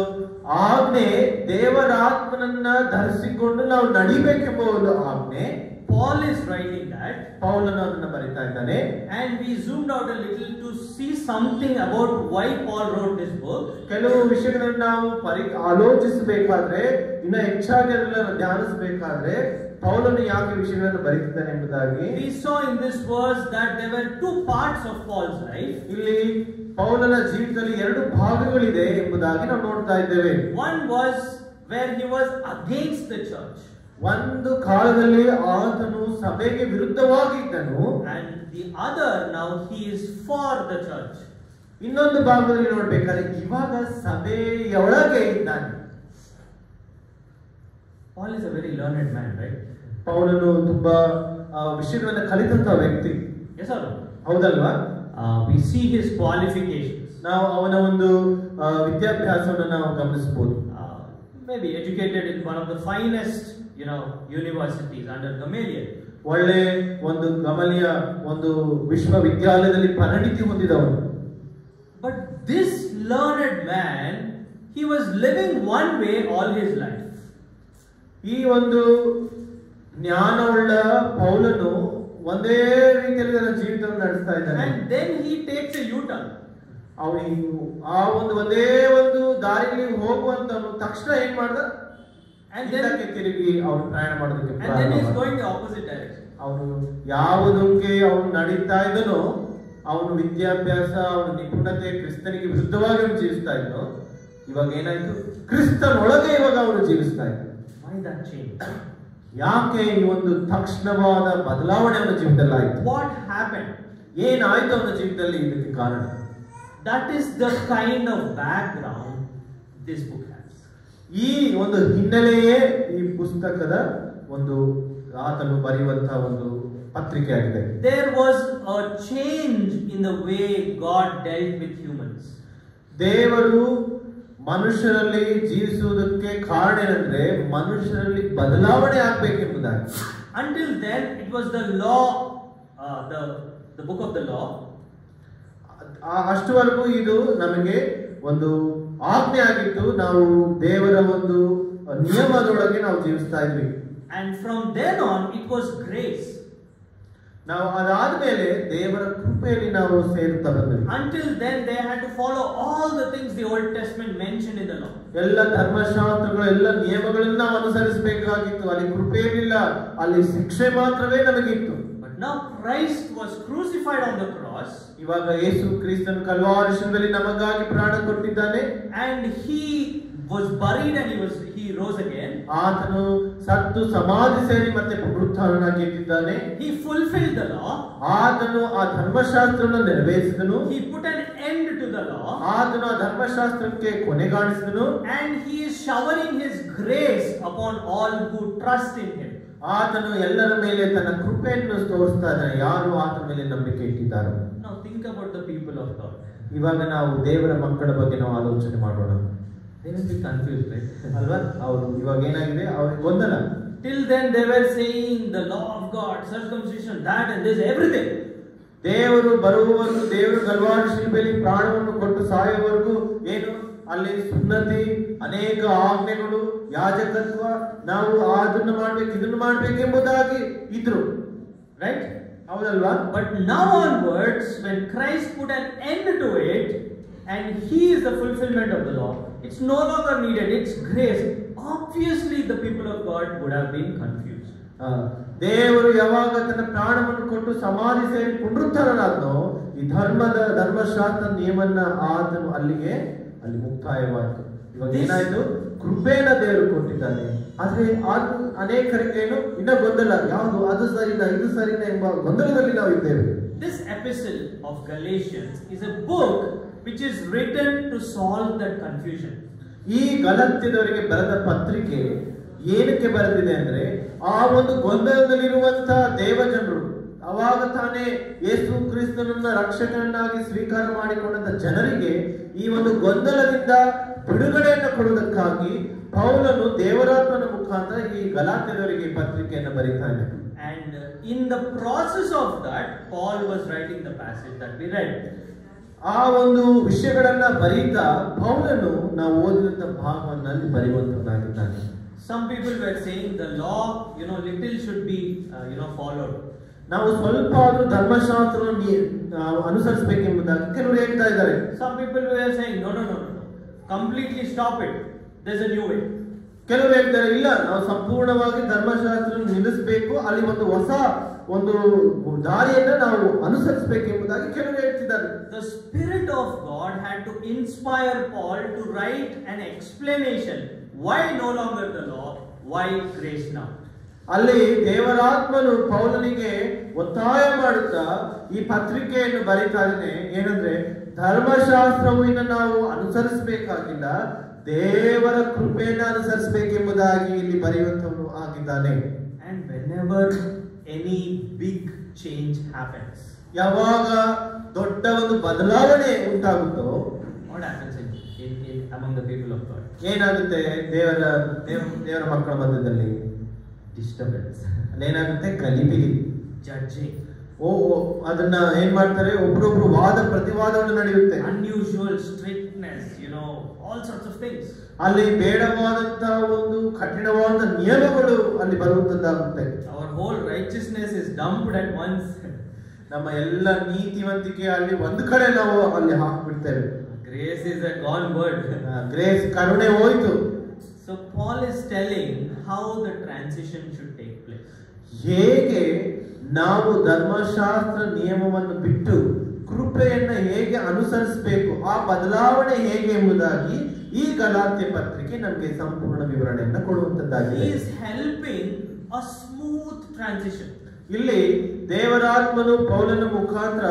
ಆಜ್ಞೆ, ದೇವರಾತ್ಮನನ್ನ ಧರಿಸಿಕೊಂಡು ನಾವು ನಡಿಬೇಕೆಂಬ ಒಂದು ಆಜ್ಞೆ. Paul is writing that. ಪೌಲನು ಅದನ್ನು ಬರೀತಾ ಇದ್ದಾನೆ. And we zoomed out a little to see something about why Paul wrote this book. ಕೆಲವು ವಿಷಯಗಳನ್ನು ನಾವು ಆಲೋಚಿಸಬೇಕಾದ್ರೆ, ಇನ್ನ ಹೆಚ್ಚಾಗಿ ಅದನ್ನ ಧ್ಯಾನಿಸಬೇಕಾದ್ರೆ ಪೌಲನು ಯಾಕೆ ವಿಷಯಗಳನ್ನು ಬರೀತಿದ್ದಾನೆ ಎಂಬುದಾಗಿ We saw in this verse that there were two parts of Paul's life. ಇಲ್ಲಿ ಪೌಲನ ಜೀವಿತದಲ್ಲಿ ಎರಡು ಭಾಗಗಳಿದೆ ಎಂಬುದಾಗಿ ನಾವು ನೋಡ್ತಾ ಇದ್ದೇವೆ. One was where he was against the church. ಒಂದು ಕಾಲದಲ್ಲಿ ಆತನು ಸಭೆಗೆ ವಿರುದ್ಧವಾಗಿ ಇದ್ದನು. And the other, now he is for the church. ಇನ್ನೊಂದು ಭಾಗದಲ್ಲಿ ನೋಡ್ಬೇಕಾದ್ರೆ ಇವಾಗ ಸಭೆಯೊಳಗೆ ಇದ್ದಾನೆ. Paul is a very learned man, right? ಪೌಲನು ತುಂಬಾ ವಿಷಯಗಳನ್ನು ಕಲಿತಂತ ವ್ಯಕ್ತಿ. Yes or no? ಹೌದಲ್ವಾ? We see his qualifications. ನಾವು ಅವನ ಒಂದು ವಿದ್ಯಾಭ್ಯಾಸವನ್ನು ನಾವು ಗಮನಿಸಬಹುದು. Maybe educated in one of the finest, universities under Gamaliel. ಒಳ್ಳೆ ಒಂದು ಗಮಲಿಯ ಒಂದು ವಿಶ್ವವಿದ್ಯಾಲಯದಲ್ಲಿ ಪರಿಣಿತಿ ಹೊಂದಿದವನು. But this learned man, he was living one way all his life. ಈ ಒಂದು ಜ್ಞಾನವುಳ್ಳ ಪೌಲನು ಒಂದೇ ರೀತಿಯಲ್ಲಿ ತನ್ನ ಜೀವಿತವನ್ನು ನಡೆಸ್ತಾ ಇದ್ದಾನೆ. And then he takes a U-turn. ಅವನು ಆ ಒಂದೇ ಒಂದು ದಾರಿಯಲ್ಲಿ ಹೋಗುವಂತವನು ತಕ್ಷಣ ಏನ್ ಮಾಡ್ದ? And then ತಿರುಗಿ ಅವನು ಪ್ರಯಾಣ ಮಾಡೋದಕ್ಕೆ and then he is going the opposite direction. ಅವನು ಯಾವುದಕ್ಕೆ ಅವನು ನಡೀತಾ ಇದ್ದನೋ, ಅವನು ವಿದ್ಯಾಭ್ಯಾಸ, ಅವನ ನಿಪುಣತೆ ಕ್ರಿಸ್ತನಿಗೆ ವಿರುದ್ಧವಾಗಿ ಅವನು ಜೀವಿಸ್ತಾ ಇದ್ದನು. ಇವಾಗ ಏನಾಯ್ತು? ಕ್ರಿಸ್ತನೊಳಗೆ ಇವಾಗ ಅವನು ಜೀವಿಸ್ತಾ ಇದ್ದ. Why that change? ಯಾಕೆ ಈ ಒಂದು ತಕ್ಷಣವಾದ ಬದಲಾವಣೆ ಅವನ ಜೀವಿತದಲ್ಲಿ ಆಯ್ತು? What happened? ಏನಾಯ್ತು ಅವನ ಜೀವಿತದಲ್ಲಿ? ಇದಕ್ಕೆ ಕಾರಣ That is the kind of background this book has. ಈ ಒಂದು ಹಿನ್ನೆಲೆಯೇ ಈ ಪುಸ್ತಕದ ಒಂದು ಆತನು ಬರೆಯುವಂತಹ ಒಂದು ಪತ್ರಿಕೆ ಆಗಿದೆ. There was a change in the way God dealt with humans. ದೇವರು ಮನುಷ್ಯರಲ್ಲಿ ಜೀವಿಸುವುದಕ್ಕೆ ಕಾರಣ ಏನಂದ್ರೆ ಮನುಷ್ಯರಲ್ಲಿ ಬದಲಾವಣೆ ಆಗಬೇಕೆಂಬುದಾಗಿ. Until then it was the law, the book of the law. ಅಷ್ಟುವರೆಗೂ ಇದು ನಮಗೆ ಒಂದು ಆಜ್ಞೆ ಆಗಿತ್ತು. ನಾವು ದೇವರ ಒಂದು ನಿಯಮದೊಳಗೆ ನಾವು ಜೀವಿಸ್ತಾ ಇದ್ವಿ. And from then on it was grace. ನಾವು ಅದಾದ್ಮೇಲೆ ದೇವರ ಕೃಪೆಯಲ್ಲಿ ನಾವು ಸೇರುತ್ತಾ ಬಂದ್ವಿ. Until then they had to follow all the things the Old Testament mentioned in the law. ಎಲ್ಲ ಧರ್ಮಶಾಸ್ತ್ರಗಳು ಎಲ್ಲ ನಿಯಮಗಳನ್ನು ನಾವು ಅನುಸರಿಸಬೇಕಾಗಿತ್ತು. ಅಲ್ಲಿ ಕೃಪೆ ಇರಲಿಲ್ಲ, ಅಲ್ಲಿ ಶಿಕ್ಷೆ ಮಾತ್ರವೇ ನಮಗಿತ್ತು. But now Christ was crucified on the cross. ಇವಾಗ ಯೇಸು ಕ್ರಿಸ್ತನು ಕಲ್ವಾರಿ ಶಿಲುಬೆಯಲ್ಲಿ ನಮಗಾಗಿ ಪ್ರಾಣ ಕೊಟ್ಟಿದ್ದಾನೆ. And he was buried and he rose again. ಆತನು ಸತ್ತು ಸಮಾಧಿ ಸೇರಿ ಮತ್ತೆ ಪುನರುತ್ಥಾನನಾಗಿ ಎದ್ದಿದ್ದಾನೆ. He fulfilled the law. ಆತನು ಆ ಧರ್ಮಶಾಸ್ತ್ರವನ್ನು ನೆರವೇರಿಸಿದನು. He put an end to the law. ಆತನು ಆ ಧರ್ಮಶಾಸ್ತ್ರಕ್ಕೆ ಕೊನೆಗಾಣಿಸಿದನು. And he is showering his grace upon all who trust in him. ಆತನು ಎಲ್ಲರ ಮೇಲೆ ತನ್ನ ಕೃಪೆಯನ್ನು ತೋರಿಸ್ತಾ ಇದ್ದಾನೆ, ಯಾರು ಆತನ ಮೇಲೆ ನಂಬಿಕೆ ಇಟ್ಟಿದ್ದಾರೋ. Now think about the people of God. ಇವಾಗ ನಾವು ದೇವರ ಮಕ್ಕಳ ಬಗ್ಗೆ ನಾವು ಆಲೋಚನೆ ಮಾಡೋಣ. They will be confused, right? ಅಲ್ವಾ? ಅವರು ಇವಾಗ ಏನಾಗಿದೆ, ಅವ್ರಿಗೆ ಗೊಂದಲ. Till then they were saying the law of God, circumcision, that and this, everything. ದೇವರು ಬರುವವರೆಗೂ, ದೇವರು ಕಲ್ವಾರಿ ಶಿಲುಬೆಯಲ್ಲಿ ಪ್ರಾಣವನ್ನು ಕೊಟ್ಟು ಸಾಯುವವರೆಗೂ ಏನು ಅಲ್ಲಿ ಸುನ್ನತಿ, ಅನೇಕ ಆಜ್ಞೆಗಳು, ಯಾಜಕತ್ವ, ನಾವು ಅದನ್ನು ಮಾಡ್ಬೇಕು ಇದನ್ನು ಮಾಡ್ಬೇಕೆಂಬುದಾಗಿ ಇದ್ರು, ರೈಟ್? ಹೌದಲ್ವಾ? But now onwards, when Christ put an end to it, and he is the fulfillment of the law, it's no longer needed, it's grace. Obviously the people of God would have been confused. ದೇವರು ಯಾವಾಗ ತನ್ನ ಪ್ರಾಣವನ್ನು ಕೊಟ್ಟು ಸಮಾಧಿ ಸೇರಿ ಪುನರುತ್ಥಾನನಾದನೋ, ಈ ಧರ್ಮಶಾಸ್ತ್ರ ನಿಯಮನ್ನ ಆತನು ಅಲ್ಲಿ ಮುಕ್ತಾಯವಾಯಿತು. ಇವಾಗ ಏನಾಯ್ತು, ಕೃಪೆನ ದೇವರು ಕೊಟ್ಟಿದ್ದಾನೆ. ಆದ್ರೆ ಅದು ಅನೇಕರಿಗೇನು ಇನ್ನ ಗೊಂದಲ, ಯಾವುದು ಅದು ಸರಿನಾ ಇದು ಸರಿನಾ ಎಂಬ ಗೊಂದಲದಲ್ಲಿ ನಾವು ಇದ್ದೇವೆ. This epistle of Galatians is a book which is written to solve that confusion. ಈ ಗಲಾತ್ಯದವರಿಗೆ ಬರೆದ ಪತ್ರಿಕೆ ಏನಕ್ಕೆ ಬರೆದಿದೆ ಅಂದ್ರೆ, ಆ ಒಂದು ಗೊಂದಲದಲ್ಲಿರುವಂತಹ ದೇವಜನರು, ಅವಾಗ ತಾನೇ ಯೇಸು ಕ್ರಿಸ್ತನನ್ನ ರಕ್ಷಕನನ್ನಾಗಿ ಸ್ವೀಕಾರ ಮಾಡಿಕೊಂಡಂತ ಜನರಿಗೆ ಈ ಒಂದು ಗೊಂದಲದಿಂದ ಬಿಡುಗಡೆಯನ್ನು ಕೊಡುವುದಕ್ಕಾಗಿ ಪೌಲನು ದೇವರಾತ್ಮನ ಮುಖಾಂತರ ಈ ಗಲಾತ್ಯದವರಿಗೆ ಪತ್ರಿಕೆಯನ್ನು ಬರೀತಾನೆ. And in the process of that, Paul was writing the passage that we read. ಆ ಒಂದು ವಿಷಯಗಳನ್ನ ಬರೀತಾ ಪೌಲನು ನಾವು ಓದಿದಂತ ಭಾಗವನ್ನಲ್ಲಿ ಬರೆಯುವಂತದ್ದಾಗಿದ್ದಾನೆ. Some people were saying the law, little should be, followed. ನಾವು ಸ್ವಲ್ಪ ಆದ್ರೂ ಧರ್ಮಶಾಸ್ತ್ರವನ್ನು ಅನುಸರಿಸಬೇಕೆಂಬುದಾಗಿ ಕೆಲವರು ಹೇಳ್ತಾ ಇದ್ದಾರೆ. Some people were saying no, completely stop it, there's a new way. ಕೆಲವರು ಹೇಳ್ತಾರೆ, ಇಲ್ಲ, ನಾವು ಸಂಪೂರ್ಣವಾಗಿ ಧರ್ಮಶಾಸ್ತ್ರ ನಿಲ್ಲಿಸಬೇಕು, ಅಲ್ಲಿ ಒಂದು ಹೊಸ ಒಂದು ದಾರಿಯನ್ನ ನಾವು ಅನುಸರಿಸಬೇಕೆಂಬುದಾಗಿ ಕೆಲವರು ಹೇಳ್ತಿದ್ದಾರೆ. The Spirit of God had to inspire Paul to write an explanation why no longer the law, why grace now. ಅಲ್ಲಿ ದೇವರಾತ್ಮನು ಪೌಲನಿಗೆ ಒತ್ತಾಯ ಮಾಡುತ್ತಾ ಈ ಪತ್ರಿಕೆಯನ್ನು ಬರೀತಾ ಇದ್ದಾನೆ. ಏನಂದ್ರೆ, ಧರ್ಮಶಾಸ್ತ್ರವು ಇನ್ನು ನಾವು ಅನುಸರಿಸಬೇಕಾಗಿಲ್ಲ, ದೇವರ ಕೃಪೆಯನ್ನು ಅನುಸರಿಸಬೇಕೆಂಬುದಾಗಿ ಇಲ್ಲಿ ಬರೆಯುವಂತವನು ಆಗಿದ್ದಾನೆ. And whenever any big change happens, ಯಾವಾಗ ದೊಡ್ಡ ಒಂದು ಬದಲಾವಣೆ ಉಂಟಾಗುತ್ತೋ, what happens in among the people of God? ಏನಾಗುತ್ತೆ ದೇವರ ಮಕ್ಕಳ ಮಧ್ಯದಲ್ಲಿ? Disturbance. ಅಲ್ಲೇನಾಗುತ್ತೆ? ಗಲಿಬಿಲಿ, judging. ಅದನ್ನ ಏನ್ ಮಾಡ್ತಾರೆ, ಒಬ್ರೊಬ್ರು ವಾದ ಪ್ರತಿವಾದಗಳು ನಡೆಯುತ್ತೆ. Unusual strictness, all sorts of things. ಅಲ್ಲಿ ಬೇಡವಾದಂತಹ ಒಂದು ಕಠಿಣವಾದ ನಿಯಮಗಳು ಅಲ್ಲಿ ಬರುವಂತದ್ದಾಗುತ್ತೆ. Our whole righteousness is dumped at once. ನಮ್ಮ ಎಲ್ಲ ನೀತಿವಂತಿಕೆ ಅಲ್ಲಿ ಒಂದು ಕಡೆ ನಾವು ಅಲ್ಲಿ ಹಾಕ್ಬಿಡ್ತೇವೆ. Grace is a gone word. Grace, ಕರುಣೆ ಹೋಯ್ತು. So Paul is telling how the transition should take place. ಹೇಗೆ ನಾವು ಧರ್ಮಶಾಸ್ತ್ರ ನಿಯಮವನ್ನು ಬಿಟ್ಟು ಕೃಪೆಯನ್ನ ಹೇಗೆ ಅನುಸರಿಸಬೇಕು, ಆ ಬದಲಾವಣೆ ಹೇಗೆ ಎಂಬುದಾಗಿ ಈ ಗಲಾತ್ಯ ಪತ್ರಿಕೆ ನಮಗೆ ಸಂಪೂರ್ಣ ವಿವರಣೆಯನ್ನು ಕೊಡುವಂತದ್ದಾಗಿದೆ. He is helping a smooth transition. ಇಲ್ಲಿ ದೇವರಾತ್ಮನು ಪೌಲನ ಮುಖಾಂತರ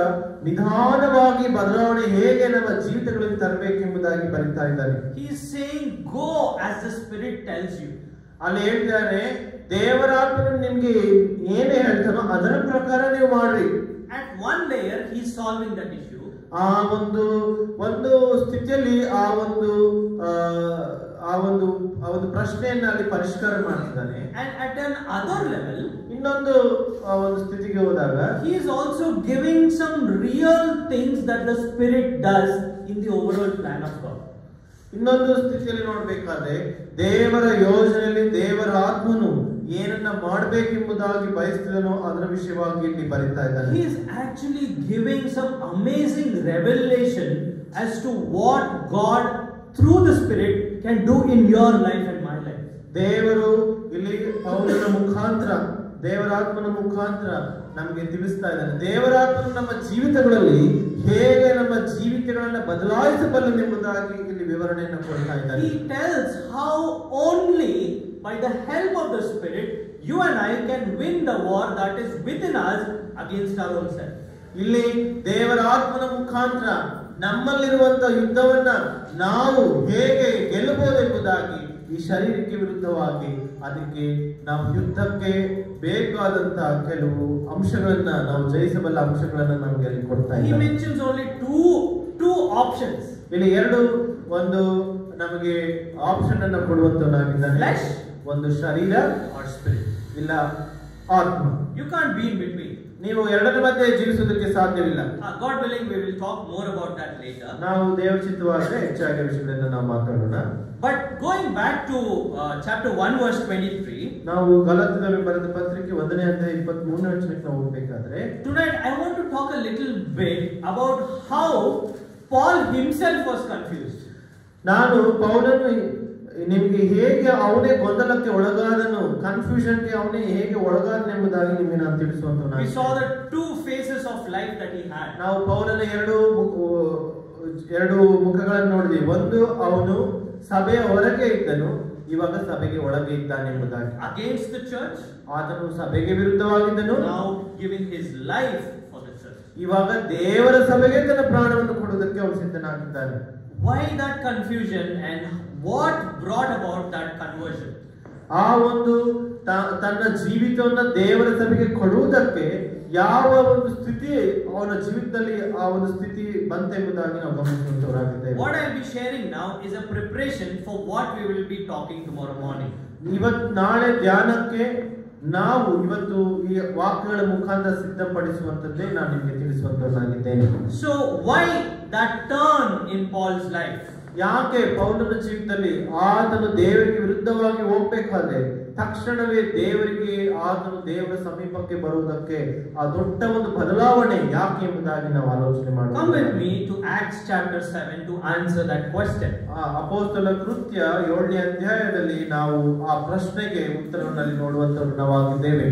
ನಿಧಾನವಾಗಿ ಬದಲಾವಣೆ ಹೇಗೆ ನಮ್ಮ ಜೀವಿತಗಳಿಗೆ ತರಬೇಕೆಂಬುದಾಗಿ ಬರೀತಾ ಇದ್ದಾನೆ. He is saying go as the Spirit tells you. ಅಲ್ಲಿ ಹೇಳ್ತಾರೆ, ದೇವರಾತ್ಮನು ನಿಮ್ಗೆ ಏನೇ ಹೇಳ್ತಾನೋ ಅದರ ಪ್ರಕಾರ ನೀವು ಮಾಡ್ರಿ. At one layer he is solving that issue. ಆ ಒಂದು ಸ್ಥಿತಿಯಲ್ಲಿ ಆ ಒಂದು ಪ್ರಶ್ನೆಯನ್ನ ಅಲ್ಲಿ ಪರಿಷ್ಕಾರ ಮಾಡ್ತಿದ್ದಾನೆ. And at an other level, ಇನ್ನೊಂದು ಒಂದು ಸ್ಥಿತಿಗೆ ಹೋದಾಗ he is also giving some real things that the Spirit does in the overall plan of God. ಇನ್ನೊಂದು ಸ್ಥಿತಿಯಲ್ಲಿ ನೋಡ್ಬೇಕಾದ್ರೆ ದೇವರ ಯೋಜನೆಯಲ್ಲಿ ದೇವರ ಆತ್ಮನು ಏನನ್ನ ಮಾಡಬೇಕೆಂಬುದಾಗಿ ಬಯಸ್ತಿದನೋ ಅದರ ವಿಷಯವಾಗಿ ಇಲ್ಲಿ ಬರೀತಾ ಇದ್ದಾನೆ. He is actually giving some amazing revelation as to what God through the Spirit can do in your life and my life. ದೇವರು ಇಲ್ಲಿ ಪೌಲನ ಮುಖಾಂತರ ದೇವರಾತ್ಮನ ಮುಖಾಂತರ ನಮಗೆ ತಿಳಿಸ್ತಾ ಇದ್ದಾನೆ. ದೇವರಾತ್ಮನು ನಮ್ಮ ಜೀವಿತಗಳಲ್ಲಿ ಹೇಗೆ ನಮ್ಮ ಜೀವಿತಗಳನ್ನ ಬದಲಾಯಿಸಬಲ್ಲನೆಂಬುದಾಗಿ ಇಲ್ಲಿ ವಿವರಣೆಯನ್ನು ಕೊಡ್ತಾ ಇದ್ದಾನೆ. He tells how only by the help of the Spirit you and I can win the war that is within us against our own self. ಇಲ್ಲಿ ದೇವರ ಆತ್ಮನ ಮುಖಾಂತರ ನಮ್ಮಲ್ಲಿರುವಂತಹ ಯುದ್ಧವನ್ನ ನಾವು ಹೇಗೆ ಗೆಲ್ಲಬಹುದೆಂಬುದಾಗಿ ಈ ಶರೀರಕ್ಕೆ ವಿರುದ್ಧವಾಗಿ ಅದಕ್ಕೆ ನಾವು ಯುದ್ಧಕ್ಕೆ ಬೇಕಾದಂತಹ ಕೆಲವು ಅಂಶಗಳನ್ನ ನಾವು ಜಯಿಸಬಲ್ಲ ಅಂಶಗಳನ್ನ ನಮಗೆ ಅಲ್ಲಿ ಕೊಡ್ತಾ He ಇದ್ದಾರೆ. mentions only two options. ಇಲ್ಲಿ ಒಂದು ನಮಗೆ ಆಪ್ಷನ್ ಅನ್ನು ಕೊಡುವಂತನಾಗಿದ್ದಾನೆ. Flesh ಒಂದು ಶರೀರ or spirit. ಇಲ್ಲ ಆತ್ಮ. You can't be in between. ನೀವು ಎರಡರ ಮಧ್ಯೆ ಜೀವಿಸುವುದಕ್ಕೆ ಸಾಧ್ಯವಿಲ್ಲ. God willing, we will talk more about that later. ನಾವು ದೇವರ ಚಿತ್ತವಾದರೆ ಹೆಚ್ಚಾಗಿ ವಿಷಯಗಳನ್ನ ನಾವು ಮಾತಾಡೋಣ. But going back to chapter 1 verse 23, ನಾವು ಗಲಾತ್ಯದವರಿಗೆ ಬರೆದ ಪತ್ರಿಕೆ 1ನೇ ಅಧ್ಯಾಯ 23ನೇ ವಚನಕ್ಕೆ ನಾವು ಹೋಗಬೇಕಾದ್ರೆ, tonight I want to talk a little bit about how Paul himself was confused. ನಾನು ಪೌಲನು ನಿಮಗೆ ಹೇಗೆ ಅವನೇ ಗೊಂದಲಕ್ಕೆ ಒಳಗಾದನು, ಕನ್ಫ್ಯೂಷನ್ಗೆ ಅವನೇ ಹೇಗೆ ಒಳಗಾದನೆಂಬುದಾಗಿ ನಿಮಗೆ ನಾನು ತಿಳಿಸುವಂತ. We saw the two phases of life that he had. ನಾವು ಪೌಲನ ಎರಡು ಮುಖಗಳನ್ನು ನೋಡಿದ್ವಿ. ಒಂದು, ಅವನು ಸಭೆಯ ಹೊರಗೆ ಇದ್ದನು, ಇವಾಗ ಸಭೆಗೆ ಒಳಗೆ ಇದ್ದಾನೆಂಬುದಾಗಿ. Against the church, ಆತನು ಸಭೆಗೆ ವಿರುದ್ಧವಾಗಿದ್ದನು, now giving his life for the church. ಇವಾಗ ದೇವರ ಸಭೆಗೆ ತನ್ನ ಪ್ರಾಣವನ್ನು ಕೊಡುವುದಕ್ಕೆ ಅವನು ಸಿದ್ಧನಾಗಿದ್ದಾನೆ. Why that confusion and what brought about that conversion? ಆ ಒಂದು ತನ್ನ ಜೀವಿತವನ್ನ ದೇವರ ಸಭೆಗೆ ಕೊಡುವುದಕ್ಕೆ ಯಾವ ಒಂದು ಸ್ಥಿತಿ ಅವನ ಜೀವಿತದಲ್ಲಿ ಆ ಒಂದು ಸ್ಥಿತಿ ಬಂತೆಂಬುದಾಗಿ ನಾವು ಗಮನಿಸುವಂತವರಾಗಿದ್ದೇವೆ. What I will be sharing now is a preparation for what we will be talking tomorrow morning. ನಾಳೆ ಧ್ಯಾನಕ್ಕೆ ನಾವು ಇವತ್ತು ಈ ವಾಕ್ಯಗಳ ಮುಖಾಂತರ ಸಿದ್ಧಪಡಿಸುವಂತದ್ದೇ ನಾನು ನಿಮಗೆ ತಿಳಿಸುವಂತವನಾಗಿದ್ದೇನೆ. So why that turn in Paul's life? ಯಾಕೆ ಪೌಲನ ಜೀವಿತದಲ್ಲಿ ಆತನು ದೇವರಿಗೆ ವಿರುದ್ಧವಾಗಿ ಹೋಗ್ಬೇಕಾದ್ರೆ ತಕ್ಷಣವೇ ಆತನು ದೇವರ ಸಮೀಪಕ್ಕೆ ಬರುವುದಕ್ಕೆ ಆ ದೊಡ್ಡ ಒಂದು ಬದಲಾವಣೆ ಯಾಕೆ ಎಂಬುದಾಗಿ ನಾವು ಆಲೋಚನೆ ಮಾಡೋಣ. Come with me to Acts chapter 7 to answer that question. ಅಪೊಸ್ತಲ ಕೃತ್ಯ 7ನೇ ಅಧ್ಯಾಯದಲ್ಲಿ ನಾವು ಆ ಪ್ರಶ್ನೆಗೆ ಉತ್ತರವನ್ನು ನೋಡುವಂತವರು ನಾವಾಗಿದ್ದೇವೆ.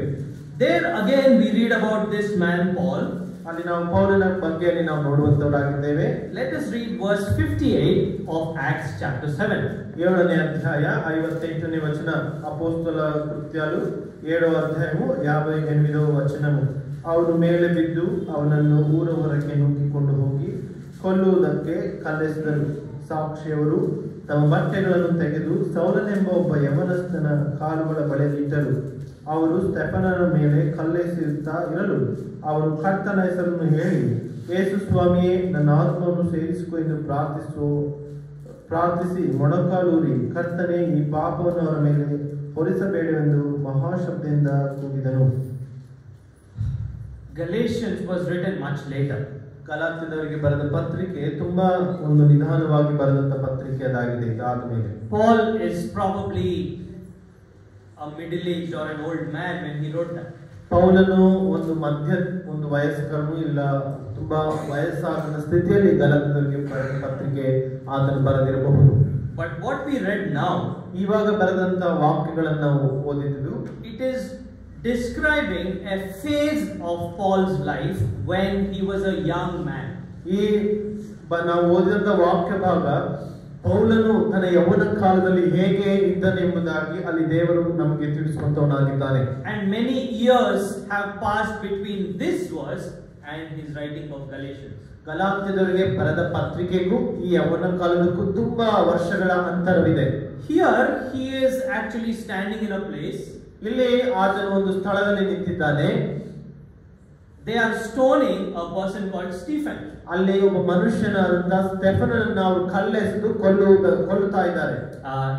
There again we read about this man Paul. ಅಲ್ಲಿ ನಾವು ಪೌಲನ ಬಗ್ಗೆ ನಾವು ನೋಡುವಂತವರಾಗಿದ್ದೇವೆ. Let us read verse 58 of Acts chapter 7. 7ನೇ ಅಧ್ಯಾಯ 58ನೇ ವಚನ. ಅಪೊಸ್ತಲ ಕೃತ್ಯಗಳು 7ನೇ ಅಧ್ಯಾಯವು 58ನೇ ವಚನವು. ಅವನು ಮೇಲೆ ಬಿದ್ದು ಅವನನ್ನು ಊರ ಹೊರಕ್ಕೆ ನುಗ್ಗಿಕೊಂಡು ಹೋಗಿ ಕೊಲ್ಲುವುದಕ್ಕೆ ಕಲ್ಲೆಸೆದರು. ಸಾಕ್ಷಿಯವರು ತಮ್ಮ ಬಟ್ಟೆಗಳನ್ನು ತೆಗೆದು ಸೌಲನೆಂಬ ಒಬ್ಬ ಯಮನಸ್ಥನ ಕಾಲುಗಳ ಬಳಿಯಿಟ್ಟರು. ಅವರು ಸ್ಟೆಫನನ ಮೇಲೆ ಕಲ್ಲೆಸೆಯುತ್ತಾ ಇರಲು ಅವರು ಕರ್ತನ ಹೆಸರನ್ನು ಹೇಳಿ, ಯೇಸು ಸ್ವಾಮಿಯೇ, ನನ್ನ ಆತ್ಮವನ್ನು ಸೇರಿಸಿಕೊ ಎಂದು ಪ್ರಾರ್ಥಿಸಿ ಮೊಣಕಾಲೂರಿ, ಕರ್ತನೇ, ಈ ಪಾಪವನ್ನು ಅವರ ಮೇಲೆ ಹೊರಿಸಬೇಡವೆಂದು ಮಹಾಶಬ್ದದಿಂದ ಕೂಗಿದನು. Galatians was written much later. ಗಲಾತ್ಯದವರಿಗೆ ಬರೆದ ಪತ್ರಿಕೆ ತುಂಬಾ ಒಂದು ನಿಧಾನವಾಗಿ ಬರೆದಂತ ಪತ್ರಿಕೆ ಅದಾಗಿದೆ. ಇದಾದ ಮೇಲೆ Paul is probably a middle-aged or an old man when he wrote that. ಪೌಲನು ಒಂದು ವಯಸ್ಕರನು ಇಲ್ಲ, ತುಂಬಾ ವಯಸ್ಸಾದ ಸ್ಥಿತಿಯಲ್ಲಿ ಗಲಾತ್ಯದವರಿಗೆ ಬರೆದ ಪತ್ರಿಕೆ ಆತನು ಬರೆದಿರಬಹುದು. But what we read now, ಇವಾಗ ಬರೆದಂತ ವಾಕ್ಯಗಳನ್ನು ನಾವು ಓದಿದ್ದು, it is describing a phase of Paul's life when he was a young man. ನಾವು ಓದಿದಂತ ವಾಕ್ಯ ಭಾಗ ಪೌಲನು ತನ್ನ ಯೌವನ ಕಾಲದಲ್ಲಿ ಹೇಗೆ ಇದ್ದನೆಂಬುದಾಗಿ ಅಲ್ಲಿ ದೇವರು ನಮಗೆ ತಿಳಿಸುವಂತವನಾಗಿದ್ದಾನೆ. And many years have passed between this verse and his writing of Galatians. ಗಲಾತ್ಯದವರಿಗೆ ಬರೆದ ಪತ್ರಿಕೆಗೂ ಈ ಯೌವನ ಕಾಲದಕ್ಕೂ ತುಂಬಾ ವರ್ಷಗಳ ಅಂತರವಿದೆ. Here he is actually standing in a place. ಇಲ್ಲಿ ಆತನು ಒಂದು ಸ್ಥಳದಲ್ಲಿ ನಿಂತಿದ್ದಾನೆ. They are stoning a person called Stephen. ಅಲ್ಲಿ ಒಬ್ಬ ಮನುಷ್ಯನಾದಂತ ಸ್ಟೆಫನನನ್ನು ಅವರು ಕಲ್ಲೆಸೆದು ಕೊಲ್ಲುತ್ತಾ ಇದ್ದಾರೆ.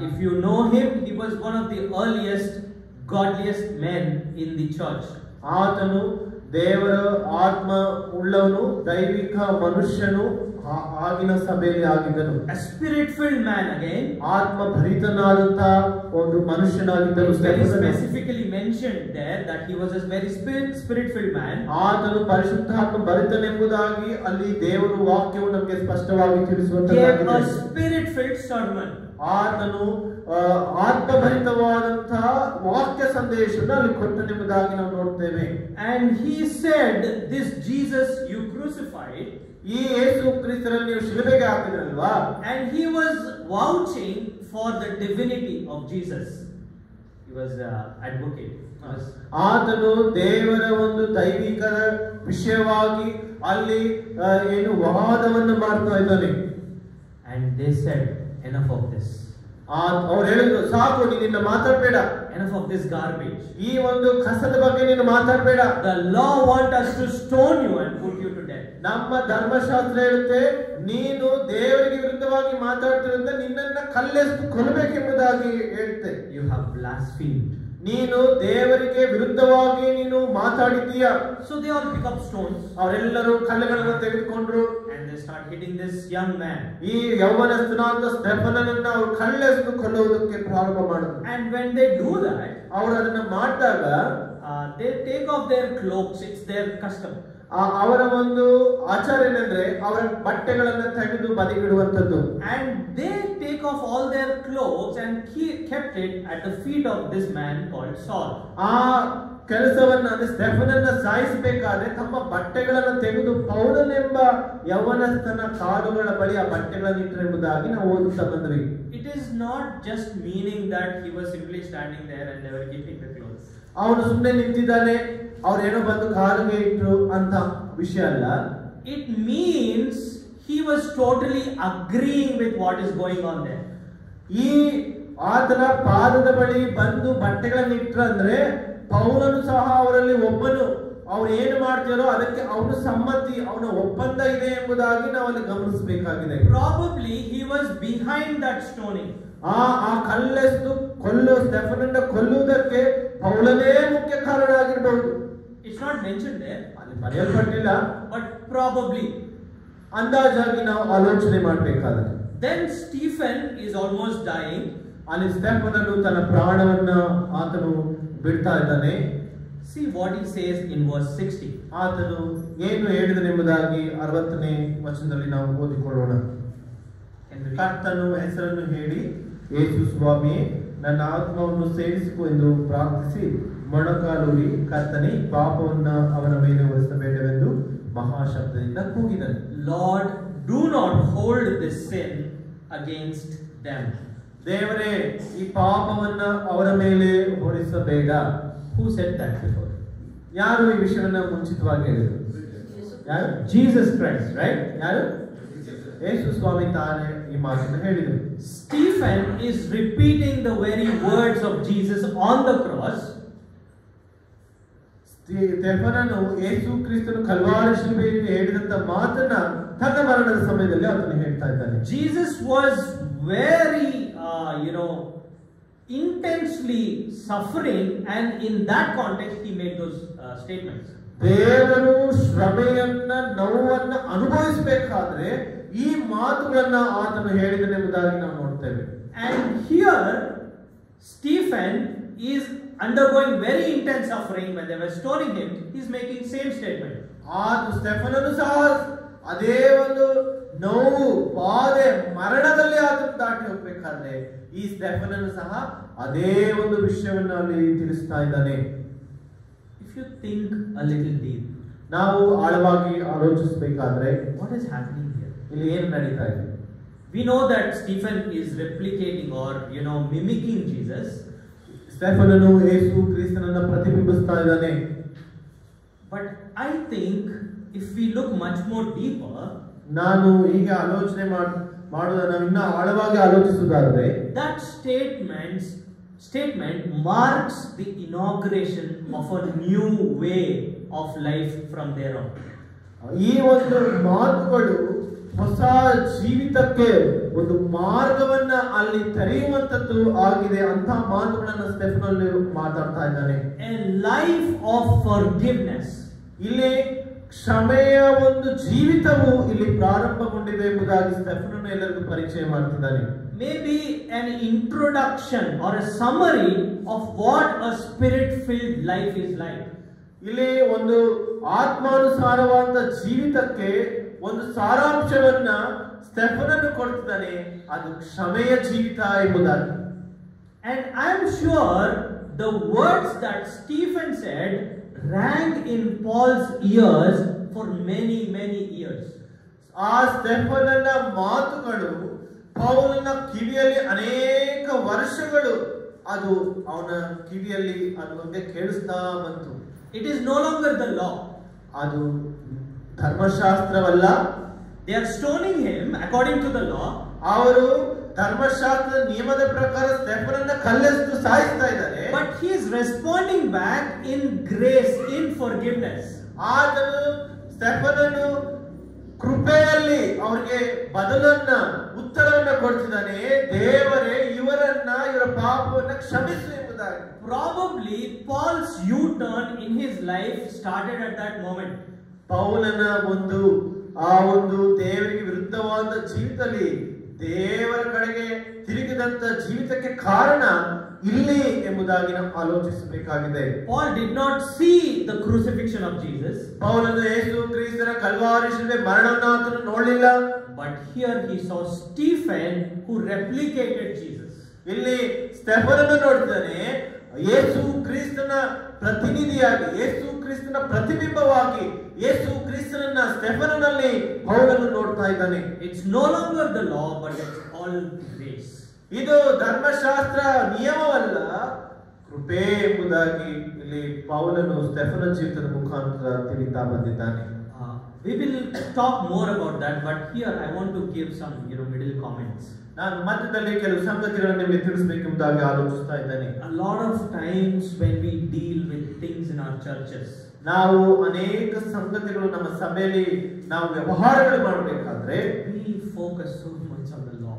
If you know him, he was one of the earliest godliest men in the church. ಆತನು ದೇವರ ಆತ್ಮ ಉಳ್ಳವನು, ದೈವಿಕ ಮನುಷ್ಯನು ಆಗಿನ ಸಭೆಯಲ್ಲಿ ಆಗಿದ್ದನು. A spirit-filled man again. ಆತ್ಮ ಭರಿತನಾದಂತ ಒಂದು ಮನುಷ್ಯನಾಗಿದ್ದನು. Very specifically mentioned there that he was a very spirit-filled man. ಆತನು ಪರಿಶುದ್ಧಾತ್ಮ ಭರಿತನೆಂಬುದಾಗಿ ಅಲ್ಲಿ ದೇವರ ವಾಕ್ಯವು ನಮಗೆ ಸ್ಪಷ್ಟವಾಗಿ ತಿಳಿಸುವಂತದ್ದಾಗಿದೆ. A spirit-filled sermon. ಆತನು ಆತ್ಮಭರಿತವಾದಂತಹ ವಾಕ್ಯ ಸಂದೇಶವನ್ನು ಅಲ್ಲಿ ಕೊಟ್ಟನೆಂಬುದಾಗಿ ನಾವು ನೋಡ್ತೇವೆ. And he said, this Jesus you crucified, ಈ ಯೇಸು ಕ್ರಿಸ್ತನನ್ನು ನೀವು ಶಿಲುಬೆಗೆ ಹಾಕಿದ್ರಲ್ವಾ, and he was vouching for the divinity of Jesus. He was advocate. ಆತನು ದೇವರ ಒಂದು ದೈವಿಕ ವಿಷಯವಾಗಿ ಅಲ್ಲಿ ಏನು ವಾದವನ್ನು ಮಾಡ್ತಾ ಇದ್ದಾನೆ. And they said, enough of this. ಅವ್ರು ಹೇಳಿದ್ರು, ಸಾಕು, ನೀನಿನ್ನ ಮಾತಾಡಬೇಡ. Enough of this garbage. ಈ ಒಂದು ಕಸದ ಬಗ್ಗೆ ನೀನು ಮಾತಾಡಬೇಡ. The law want us to stone you and put you to death. ನಮ್ಮ ಧರ್ಮಶಾಸ್ತ್ರ ಹೇಳುತ್ತೆ, ನೀನು ದೇವರಿಗೆ ವಿರುದ್ಧವಾಗಿ ಮಾತಾಡ್ತಿರೋದ್ರಿಂದ ನಿನ್ನನ್ನ ಕಲ್ಲೆಸೆದು ಕೊಲ್ಲಬೇಕೆಂಬುದಾಗಿ ಹೇಳುತ್ತೆ. You have blasphemed. ನೀನು ದೇವರಿಗೆ ವಿರುದ್ಧವಾಗಿ ನೀನು ಮಾತಾಡಿದ್ದೀಯಾ. So they all pick up stones. ಅವರೆಲ್ಲರೂ ಕಲ್ಲುಗಳನ್ನು ತೆಗೆದುಕೊಂಡ್ರು. And they start hitting this young man. ಈ ಯೌವನಸ್ಥನಾದ ಸ್ಟೆಫನನನ್ನು ಅವರು ಕಲ್ಲೆಸೆದು ಕೊಲ್ಲುವುದಕ್ಕೆ ಪ್ರಾರಂಭ ಮಾಡಿದ್ರು. And when they do that, ಅವರು ಅದನ್ನ ಮಾಡಿದಾಗ they take off their cloaks. It's their custom. ಅವರ ಒಂದು ಆಚಾರ ಏನಂದ್ರೆ ಅವರ ಬಟ್ಟೆಗಳನ್ನ ತೆಗೆದು ಬದಿಗಿಡುವಂತದ್ದು. And they take off all their clothes and kept it at the feet of this man called Saul. ಆ ಕೆಲಸವನ್ನ ಅಂದ್ರೆ ಸ್ಟೆಫನನ್ನ ಸಾಯಿಸಬೇಕಾದ್ರೆ ತಮ್ಮ ಬಟ್ಟೆಗಳನ್ನು ತೆಗೆದು ಪೌಲನೆಂಬ ಯೌವನಸ್ಥನ ಕಾಲುಗಳ ಬಳಿ ಆ ಬಟ್ಟೆಗಳನ್ನು ಇಟ್ಟರೆಂಬುದಾಗಿ ನಾವು ಓದುತ್ತಾ ಬಂದ್ವಿ. It is not just meaning that he was simply standing there and they were keeping the clothes. ಅವನು ಸುಮ್ಮನೆ ನಿಂತಿದ್ದಾನೆ, ಅವ್ರೇನೋ ಬಂದು ಕಾಲಿಗೆ ಇಟ್ರು ಅಂತ ವಿಷಯ ಅಲ್ಲ. It means he was totally agreeing with what is going on there. ಈ ಆತನ ಪಾದದ ಬಳಿ ಬಂದು ಬಟ್ಟೆಗಳನ್ನು ಇಟ್ರು ಅಂದ್ರೆ ಪೌಲನು ಸಹ ಅವರಲ್ಲಿ ಒಬ್ಬನು. ಅವ್ರು ಏನು ಮಾಡ್ತಾರೋ ಅದಕ್ಕೆ ಅವನು ಸಮ್ಮತಿ, ಅವನ ಒಪ್ಪಂದ ಇದೆ ಎಂಬುದಾಗಿ ನಾವು ಅಲ್ಲಿ ಗಮನಿಸಬೇಕಾಗಿದೆ. Probably he was behind that stoning. ಆ ಕಲ್ಲೆಸೆದು ಸ್ಟೆಫನನ್ನ ಕೊಲ್ಲುವುದಕ್ಕೆ ಪೌಲನೇ ಮುಖ್ಯ ಕಾರಣ ಆಗಿರಬಹುದು. It's not mentioned there, ಅಲ್ಲಿ ಬರೆಯಲ್ಪಟ್ಟಿಲ್ಲ, but probably. ಅಂದಾಜಾಗಿ ನಾವು ಆಲೋಚನೆ ಮಾಡಬೇಕಾದ್ರೆ Then Stephen is almost dying. ಅಲ್ಲಿ ಸ್ಟೆಫನನು ತನ್ನ ಪ್ರಾಣವನ್ನ ಆತನು ಬಿಡ್ತಾ ಇದ್ದಾನೆ. See what he says in verse 60. ಆತನು ಏನು ಹೇಳಿದನೆಂಬುದಾಗಿ 60ನೇ ವಚನದಲ್ಲಿ ನಾವು ಓದಿಕೊಳ್ಳೋಣ. ಕರ್ತನು ಹೆಸರನ್ನು ಹೇಳಿ, ಯೇಸು ಸ್ವಾಮಿ ನನ್ನ ಆತ್ಮವನ್ನು ಸೇರಿಸಿಕೊ ಎಂದು ಪ್ರಾರ್ಥಿಸಿ ಮೊಣಕಾಲೂರಿ, ಕರ್ತನೇ ಪಾಪವನ್ನ ಅವನ ಮೇಲೆ ಹೊರಿಸಬೇಡವೆಂದು ಮಹಾಶಬ್ದದಿಂದ ಕೂಗಿದನು. Lord, do not hold this sin against them. ದೇವರೇ, ಈ ಪಾಪವನ್ನ ಅವರ ಮೇಲೆ ಹೊರಿಸಬೇಡ. Who said that before? ಯಾರು ಈ ವಿಷಯವನ್ನ ಮುಂಚಿತವಾಗಿ ಹೇಳಿದರು? ಯಾರು? Jesus Christ, right? ಯಾರು? ಯೇಸು ಸ್ವಾಮಿ ತಾನೇ ಈ ಮಾತನ್ನು ಹೇಳಿದರು. Stephen is repeating the very words of Jesus on the cross. ಸ್ಟೆಫನನು ಯೇಸು ಕ್ರಿಸ್ತನು ಕಲ್ವಾರಿ ಶಿಲುಬೆಯಲ್ಲಿ ಹೇಳಿದಂತ ಮಾತನ್ನ ತನ್ನ ಮರಣದ ಸಮಯದಲ್ಲಿ ಆತನು ಹೇಳ್ತಾ ಇದ್ದಾನೆ. Jesus was very intensely suffering, and in that context he made those statements. ದೇವರು ಶ್ರಮೆಯನ್ನ ನೋವನ್ನ ಅನುಭವಿಸಬೇಕಾದ್ರೆ ಈ ಮಾತುಗಳನ್ನ ಆತನು ಹೇಳಿದನೆಂಬುದಾಗಿ ನಾವು ನೋಡ್ತೇವೆ. And here Stephen is undergoing very intense suffering when they were stoning him. He's making same statement. ಸ್ಟೆಫನನು ಸಹ ಅದೇ ಒಂದು ನೋವು, ಬಾಧೆ, ಮರಣದಲ್ಲಿ ಆತನು ದಾಟಿ ಹೋಗ್ಬೇಕಾದ್ರೆ ಈ ಸ್ಟೆಫನನು ಸಹ ಅದೇ ಒಂದು ವಿಷಯವನ್ನ ಅಲ್ಲಿ ತಿಳಿಸ್ತಾ ಇದ್ದಾನೆ. If you think a little deep, ನಾವು ಆಳವಾಗಿ ಆಲೋಚಿಸಬೇಕಾದ್ರೆ what is happening here? ಇಲ್ಲಿ ಏನು ನಡೀತಾ ಇದೆ? We know that Stephen is replicating or mimicking Jesus. ಸ್ಟೆಫನನು ಯೇಸು ಕ್ರಿಸ್ತನನ್ನ ಪ್ರತಿಬಿಂಬಿಸ್ತಾ ಇದ್ದಾನೆ. But I think if we look much more deeper, ನಾನು ಈಗ ಆಲೋಚನೆ ಮಾಡೋದನ್ನ ಇನ್ನ ಆಳವಾಗಿ ಆಲೋಚಿಸುವುದಾದ್ರೆ that statement marks the inauguration of a new way of life from there on. ಈ ಒಂದು ಮಾತುಗಳು ಹೊಸ ಜೀವಿತಕ್ಕೆ ಒಂದು ಮಾರ್ಗವನ್ನ ಅಲ್ಲಿ ತೆರೆಯುವಂತದ್ದು ಆಗಿದೆ ಅಂತ ಮಾತುಗಳನ್ನ ಸ್ಟೆಫನನು ಮಾತಾಡ್ತಾ ಇದ್ದಾನೆ. A life of forgiveness. ಇಲ್ಲಿ ಕ್ಷಮೆಯ ಒಂದು ಜೀವಿತವು ಇಲ್ಲಿ ಪ್ರಾರಂಭಗೊಂಡಿದೆ ಎಂಬುದಾಗಿ ಸ್ಟೆಫನನು ಎಲ್ಲರಿಗೂ ಪರಿಚಯ ಮಾಡ್ತಿದ್ದಾನೆ. Maybe an introduction or a summary of what a spirit-filled life is like. ಇಲ್ಲಿ ಒಂದು ಆತ್ಮಾನುಸಾರವಾದ ಜೀವಿತಕ್ಕೆ ಒಂದು ಸಾರಾಂಶವನ್ನ ಸ್ಟೆಫನನು ಕೊಡ್ತಿದ್ದಾನೆ, ಅದು ಕ್ಷಮೆಯ ಜೀವಿತ ಎಂಬುದಾಗಿ. And I am sure the words that Stephen said rang in Paul's ears for many, many years. ಆ ಸ್ಟೆಫನನ ಮಾತುಗಳು ಪೌಲನ ಕಿವಿಯಲ್ಲಿ ಅನೇಕ ವರ್ಷಗಳು ಅದು ಅವನ ಕಿವಿಯಲ್ಲಿ ಅದು ನಮಗೆ ಕೇಳಿಸ್ತಾ ಬಂತು. It is no longer the law. ಅದು ಧರ್ಮಶಾಸ್ತ್ರವಲ್ಲ. They are stoning him according to the law. ಅವರು ಧರ್ಮಶಾಸ್ತ್ರದ ನಿಯಮದ ಪ್ರಕಾರ ಸ್ಟೆಫನನ್ನ ಕಲ್ಲೆಸೆದು ಸಾಯಿಸ್ತಾ ಇದ್ದಾರೆ. But he is responding back in grace, in forgiveness. ಆತನು ಸ್ಟೆಫನನು ಕೃಪೆಯಲ್ಲಿ ಅವರಿಗೆ ಬದಲನ್ನ ಉತ್ತರವನ್ನ ಕೊಡ್ತಿದ್ದಾನೆ. ದೇವರೇ ಇವರನ್ನ ಇವರ ಪಾಪವನ್ನ ಕ್ಷಮಿಸು ಎಂಬುದಾಗಿ. Probably Paul's U-turn in his life started at that moment. ಪೌಲನ ಆ ಒಂದು ದೇವರಿಗೆ ವಿರುದ್ಧವಾದ ಜೀವಿತದಲ್ಲಿ ದೇವರ ಕಡೆಗೆ ತಿರುಗಿದಂತ ಜೀವಿತಕ್ಕೆ ಕಾರಣ ಇಲ್ಲಿ ಎಂಬುದಾಗಿ ನಾವು ಆಲೋಚಿಸಬೇಕಾಗಿದೆ. Paul did not see the crucifixion of Jesus. ಪೌಲನು ಯೇಸು ಕ್ರಿಸ್ತನ ಕಲ್ವಾರಿ ಶಿಲುಬೆ ಮರಣವನ್ನು ಆತನು ನೋಡಲಿಲ್ಲ. But here he saw Stephen who replicated Jesus. ಇಲ್ಲಿ ಸ್ಟೆಫನನ್ನು ನೋಡ್ತಾನೆ. ಯೇಸು ಕ್ರಿಸ್ತನ ಪ್ರತಿನಿಧಿಯಾಗಿ, ಯೇಸು ಕ್ರಿಸ್ತನ ಪ್ರತಿಬಿಂಬವಾಗಿ, ಯೇಸು ಕ್ರಿಸ್ತನನ್ನ ಸ್ಟೆಫನನಲ್ಲಿ ಪೌಲನು ನೋಡ್ತಾ ಇದ್ದಾನೆ. It's no longer the law, but it's all grace. ಇದು ಧರ್ಮಶಾಸ್ತ್ರ ನಿಯಮವಲ್ಲ, ಕೃಪೆ ಎಂಬುದಾಗಿ ಇಲ್ಲಿ ಪೌಲನು ಸ್ಟೆಫನ ಜೀವಿತದ ಮುಖಾಂತರ ತಿಳಿತಾ ಬಂದಿದ್ದಾನೆ. We will talk more about that, but here I want to give some middle comments. ನಾನು ಮಧ್ಯದಲ್ಲಿ ಕೆಲವು ಸಂಗತಿಗಳನ್ನು ನಿಮಗೆ ತಿಳಿಸಬೇಕೆಂಬುದಾಗಿ ಆಲೋಚಿಸ್ತಾ ಇದ್ದೇನೆ. A lot of times when we deal with things in our churches, ನಾವು ಅನೇಕ ಸಂಗತಿಗಳು ನಮ್ಮ ಸಭೆಯಲ್ಲಿ ನಾವು ವ್ಯವಹಾರಗಳು ಮಾಡಬೇಕಾದ್ರೆ we focus so much on the law.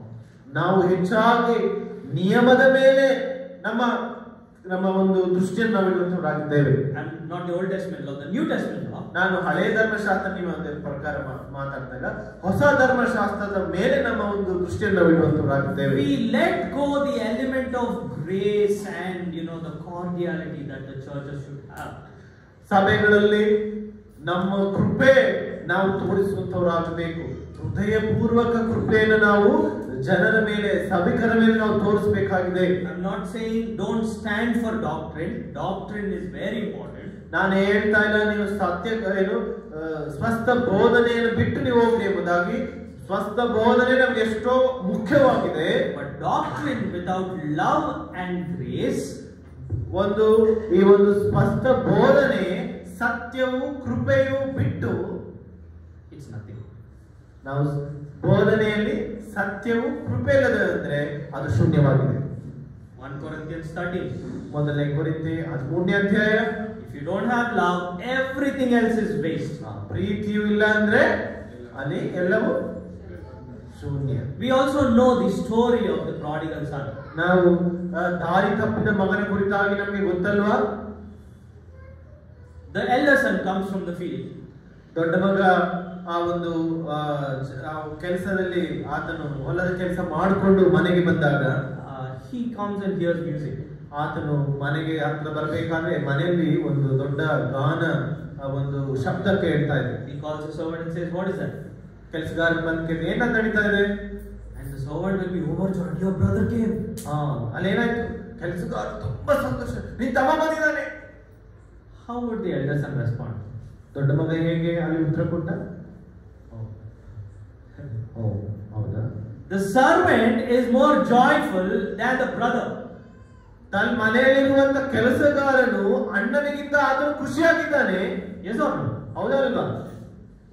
ನಾವು ಹೆಚ್ಚಾಗಿ ನಿಯಮದ ಮೇಲೆ ನಮ್ಮ ಒಂದು ದೃಷ್ಟಿಯನ್ನು ನಾವು ಇಡುವಂತವರಾಗಿದ್ದೇವೆ. And not the Old Testament law, the New Testament law. ನಾನು ಹಳೆ ಧರ್ಮಶಾಸ್ತ್ರ ನಿಯಮದ ಪ್ರಕಾರ ಮಾತಾಡ್ತಾ ಇಲ್ಲ, ಹೊಸ ಧರ್ಮಶಾಸ್ತ್ರದ ಮೇಲೆ ನಮ್ಮ ಒಂದು ದೃಷ್ಟಿಯನ್ನು ನಾವು ಇಡುವಂತವರಾಗಿದ್ದೇವೆ. We let go the element of grace and the cordiality that the churches should have. ಸಭೆಗಳಲ್ಲಿ ನಮ್ಮ ಕೃಪೆ ನಾವು ತೋರಿಸುವಂತವರಾಗಬೇಕು. ಹೃದಯಪೂರ್ವಕ ಕೃಪೆಯನ್ನು ನಾವು ಜನರ ಮೇಲೆ, ಸಭಿಕರ ಮೇಲೆ ನಾವು ತೋರಿಸಬೇಕಾಗಿದೆ. I'm not saying don't stand for doctrine. Doctrine is very important. ನಾನು ಹೇಳ್ತಾ ಇಲ್ಲ ನೀವು ಸತ್ಯ ಸ್ವಸ್ಥ ಬೋಧನೆಯನ್ನು ಬಿಟ್ಟು ನೀವು ಹೋಗ್ಲಿ ಎಂಬುದಾಗಿ. ಸ್ವಸ್ಥ ಬೋಧನೆ ನಮಗೆ ಎಷ್ಟೋ ಮುಖ್ಯವಾಗಿದೆ. But doctrine without love and grace, ಈ ಒಂದು ಸ್ಪಷ್ಟ ಬೋಧನೆ, ಸತ್ಯವು ಕೃಪೆಯು ಬಿಟ್ಟು it's nothing. ನಾವು ಬೋಧನೆಯಲ್ಲಿ ಸತ್ಯವು ಕೃಪೆ ಇಲ್ಲದಂದ್ರೆ ಅದು ಶೂನ್ಯವಾಗಿದೆ. 1 Corinthians 13. ಮೊದಲನೇ ಕೊರಿಂಥಿ 13ನೇ ಅಧ್ಯಾಯ. If you don't have love, everything else is waste. ಪ್ರೀತಿಯು ಇಲ್ಲ ಅಂದ್ರೆ ಅಲ್ಲಿ ಎಲ್ಲವೂ ಶೂನ್ಯ. We also know the story of the prodigal son. ನಾವು ದಾರಿ ತಪ್ಪಿದ ಮಗನ ಕುರಿತಾಗಿ ನಮಗೆ ಗೊತ್ತಲ್ವಾ? The elder son comes from the field. ದೊಡ್ಡ ಮಗ ಆ ಒಂದು ಕೆಲಸದಲ್ಲಿ ಆತನು ಹೊಲದ ಕೆಲಸ ಮಾಡಿಕೊಂಡು ಮನೆಗೆ ಬಂದಾಗ he comes and hears music. ಆತನು ಮನೆಗೆ ಹತ್ರ ಬರಬೇಕಾದ್ರೆ ಮನೆಯಲ್ಲಿ ಒಂದು ದೊಡ್ಡ ಗಾನ ಒಂದು ಶಬ್ದ ಕೇಳ್ತಾ ಇದೆ. He calls the servant and says, "What is that?" ಕೆಲಸಗಾರ ಬಂದು ಕೇಳಿ ಏನ ನಡೀತಾ ಇದೆ? And the servant will be overjoyed. Your brother came. ಅಲ್ಲಿ ಏನಾಯ್ತು? ಕೆಲಸಗಾರ ತುಂಬಾ ಸಂತೋಷ, ನಿನ್ ತಮ್ಮ ಬಂದಿದ್ದಾನೆ. How would the elder son respond? ದೊಡ್ಡ ಮಗ ಹೇಗೆ ಅಲ್ಲಿ ಉತ್ತರ ಕೊಟ್ಟ? ಹೌದಾ? The servant is more joyful than the brother. ತನ್ನ ಮನೆಯಲ್ಲಿರುವಂತ ಕೆಲಸಗಾರನು ಅಣ್ಣನಿಗಿಂತ ಆತನು ಖುಷಿಯಾಗಿದ್ದಾನೆ. Yes or no? ಹೌದಲ್ವಾ?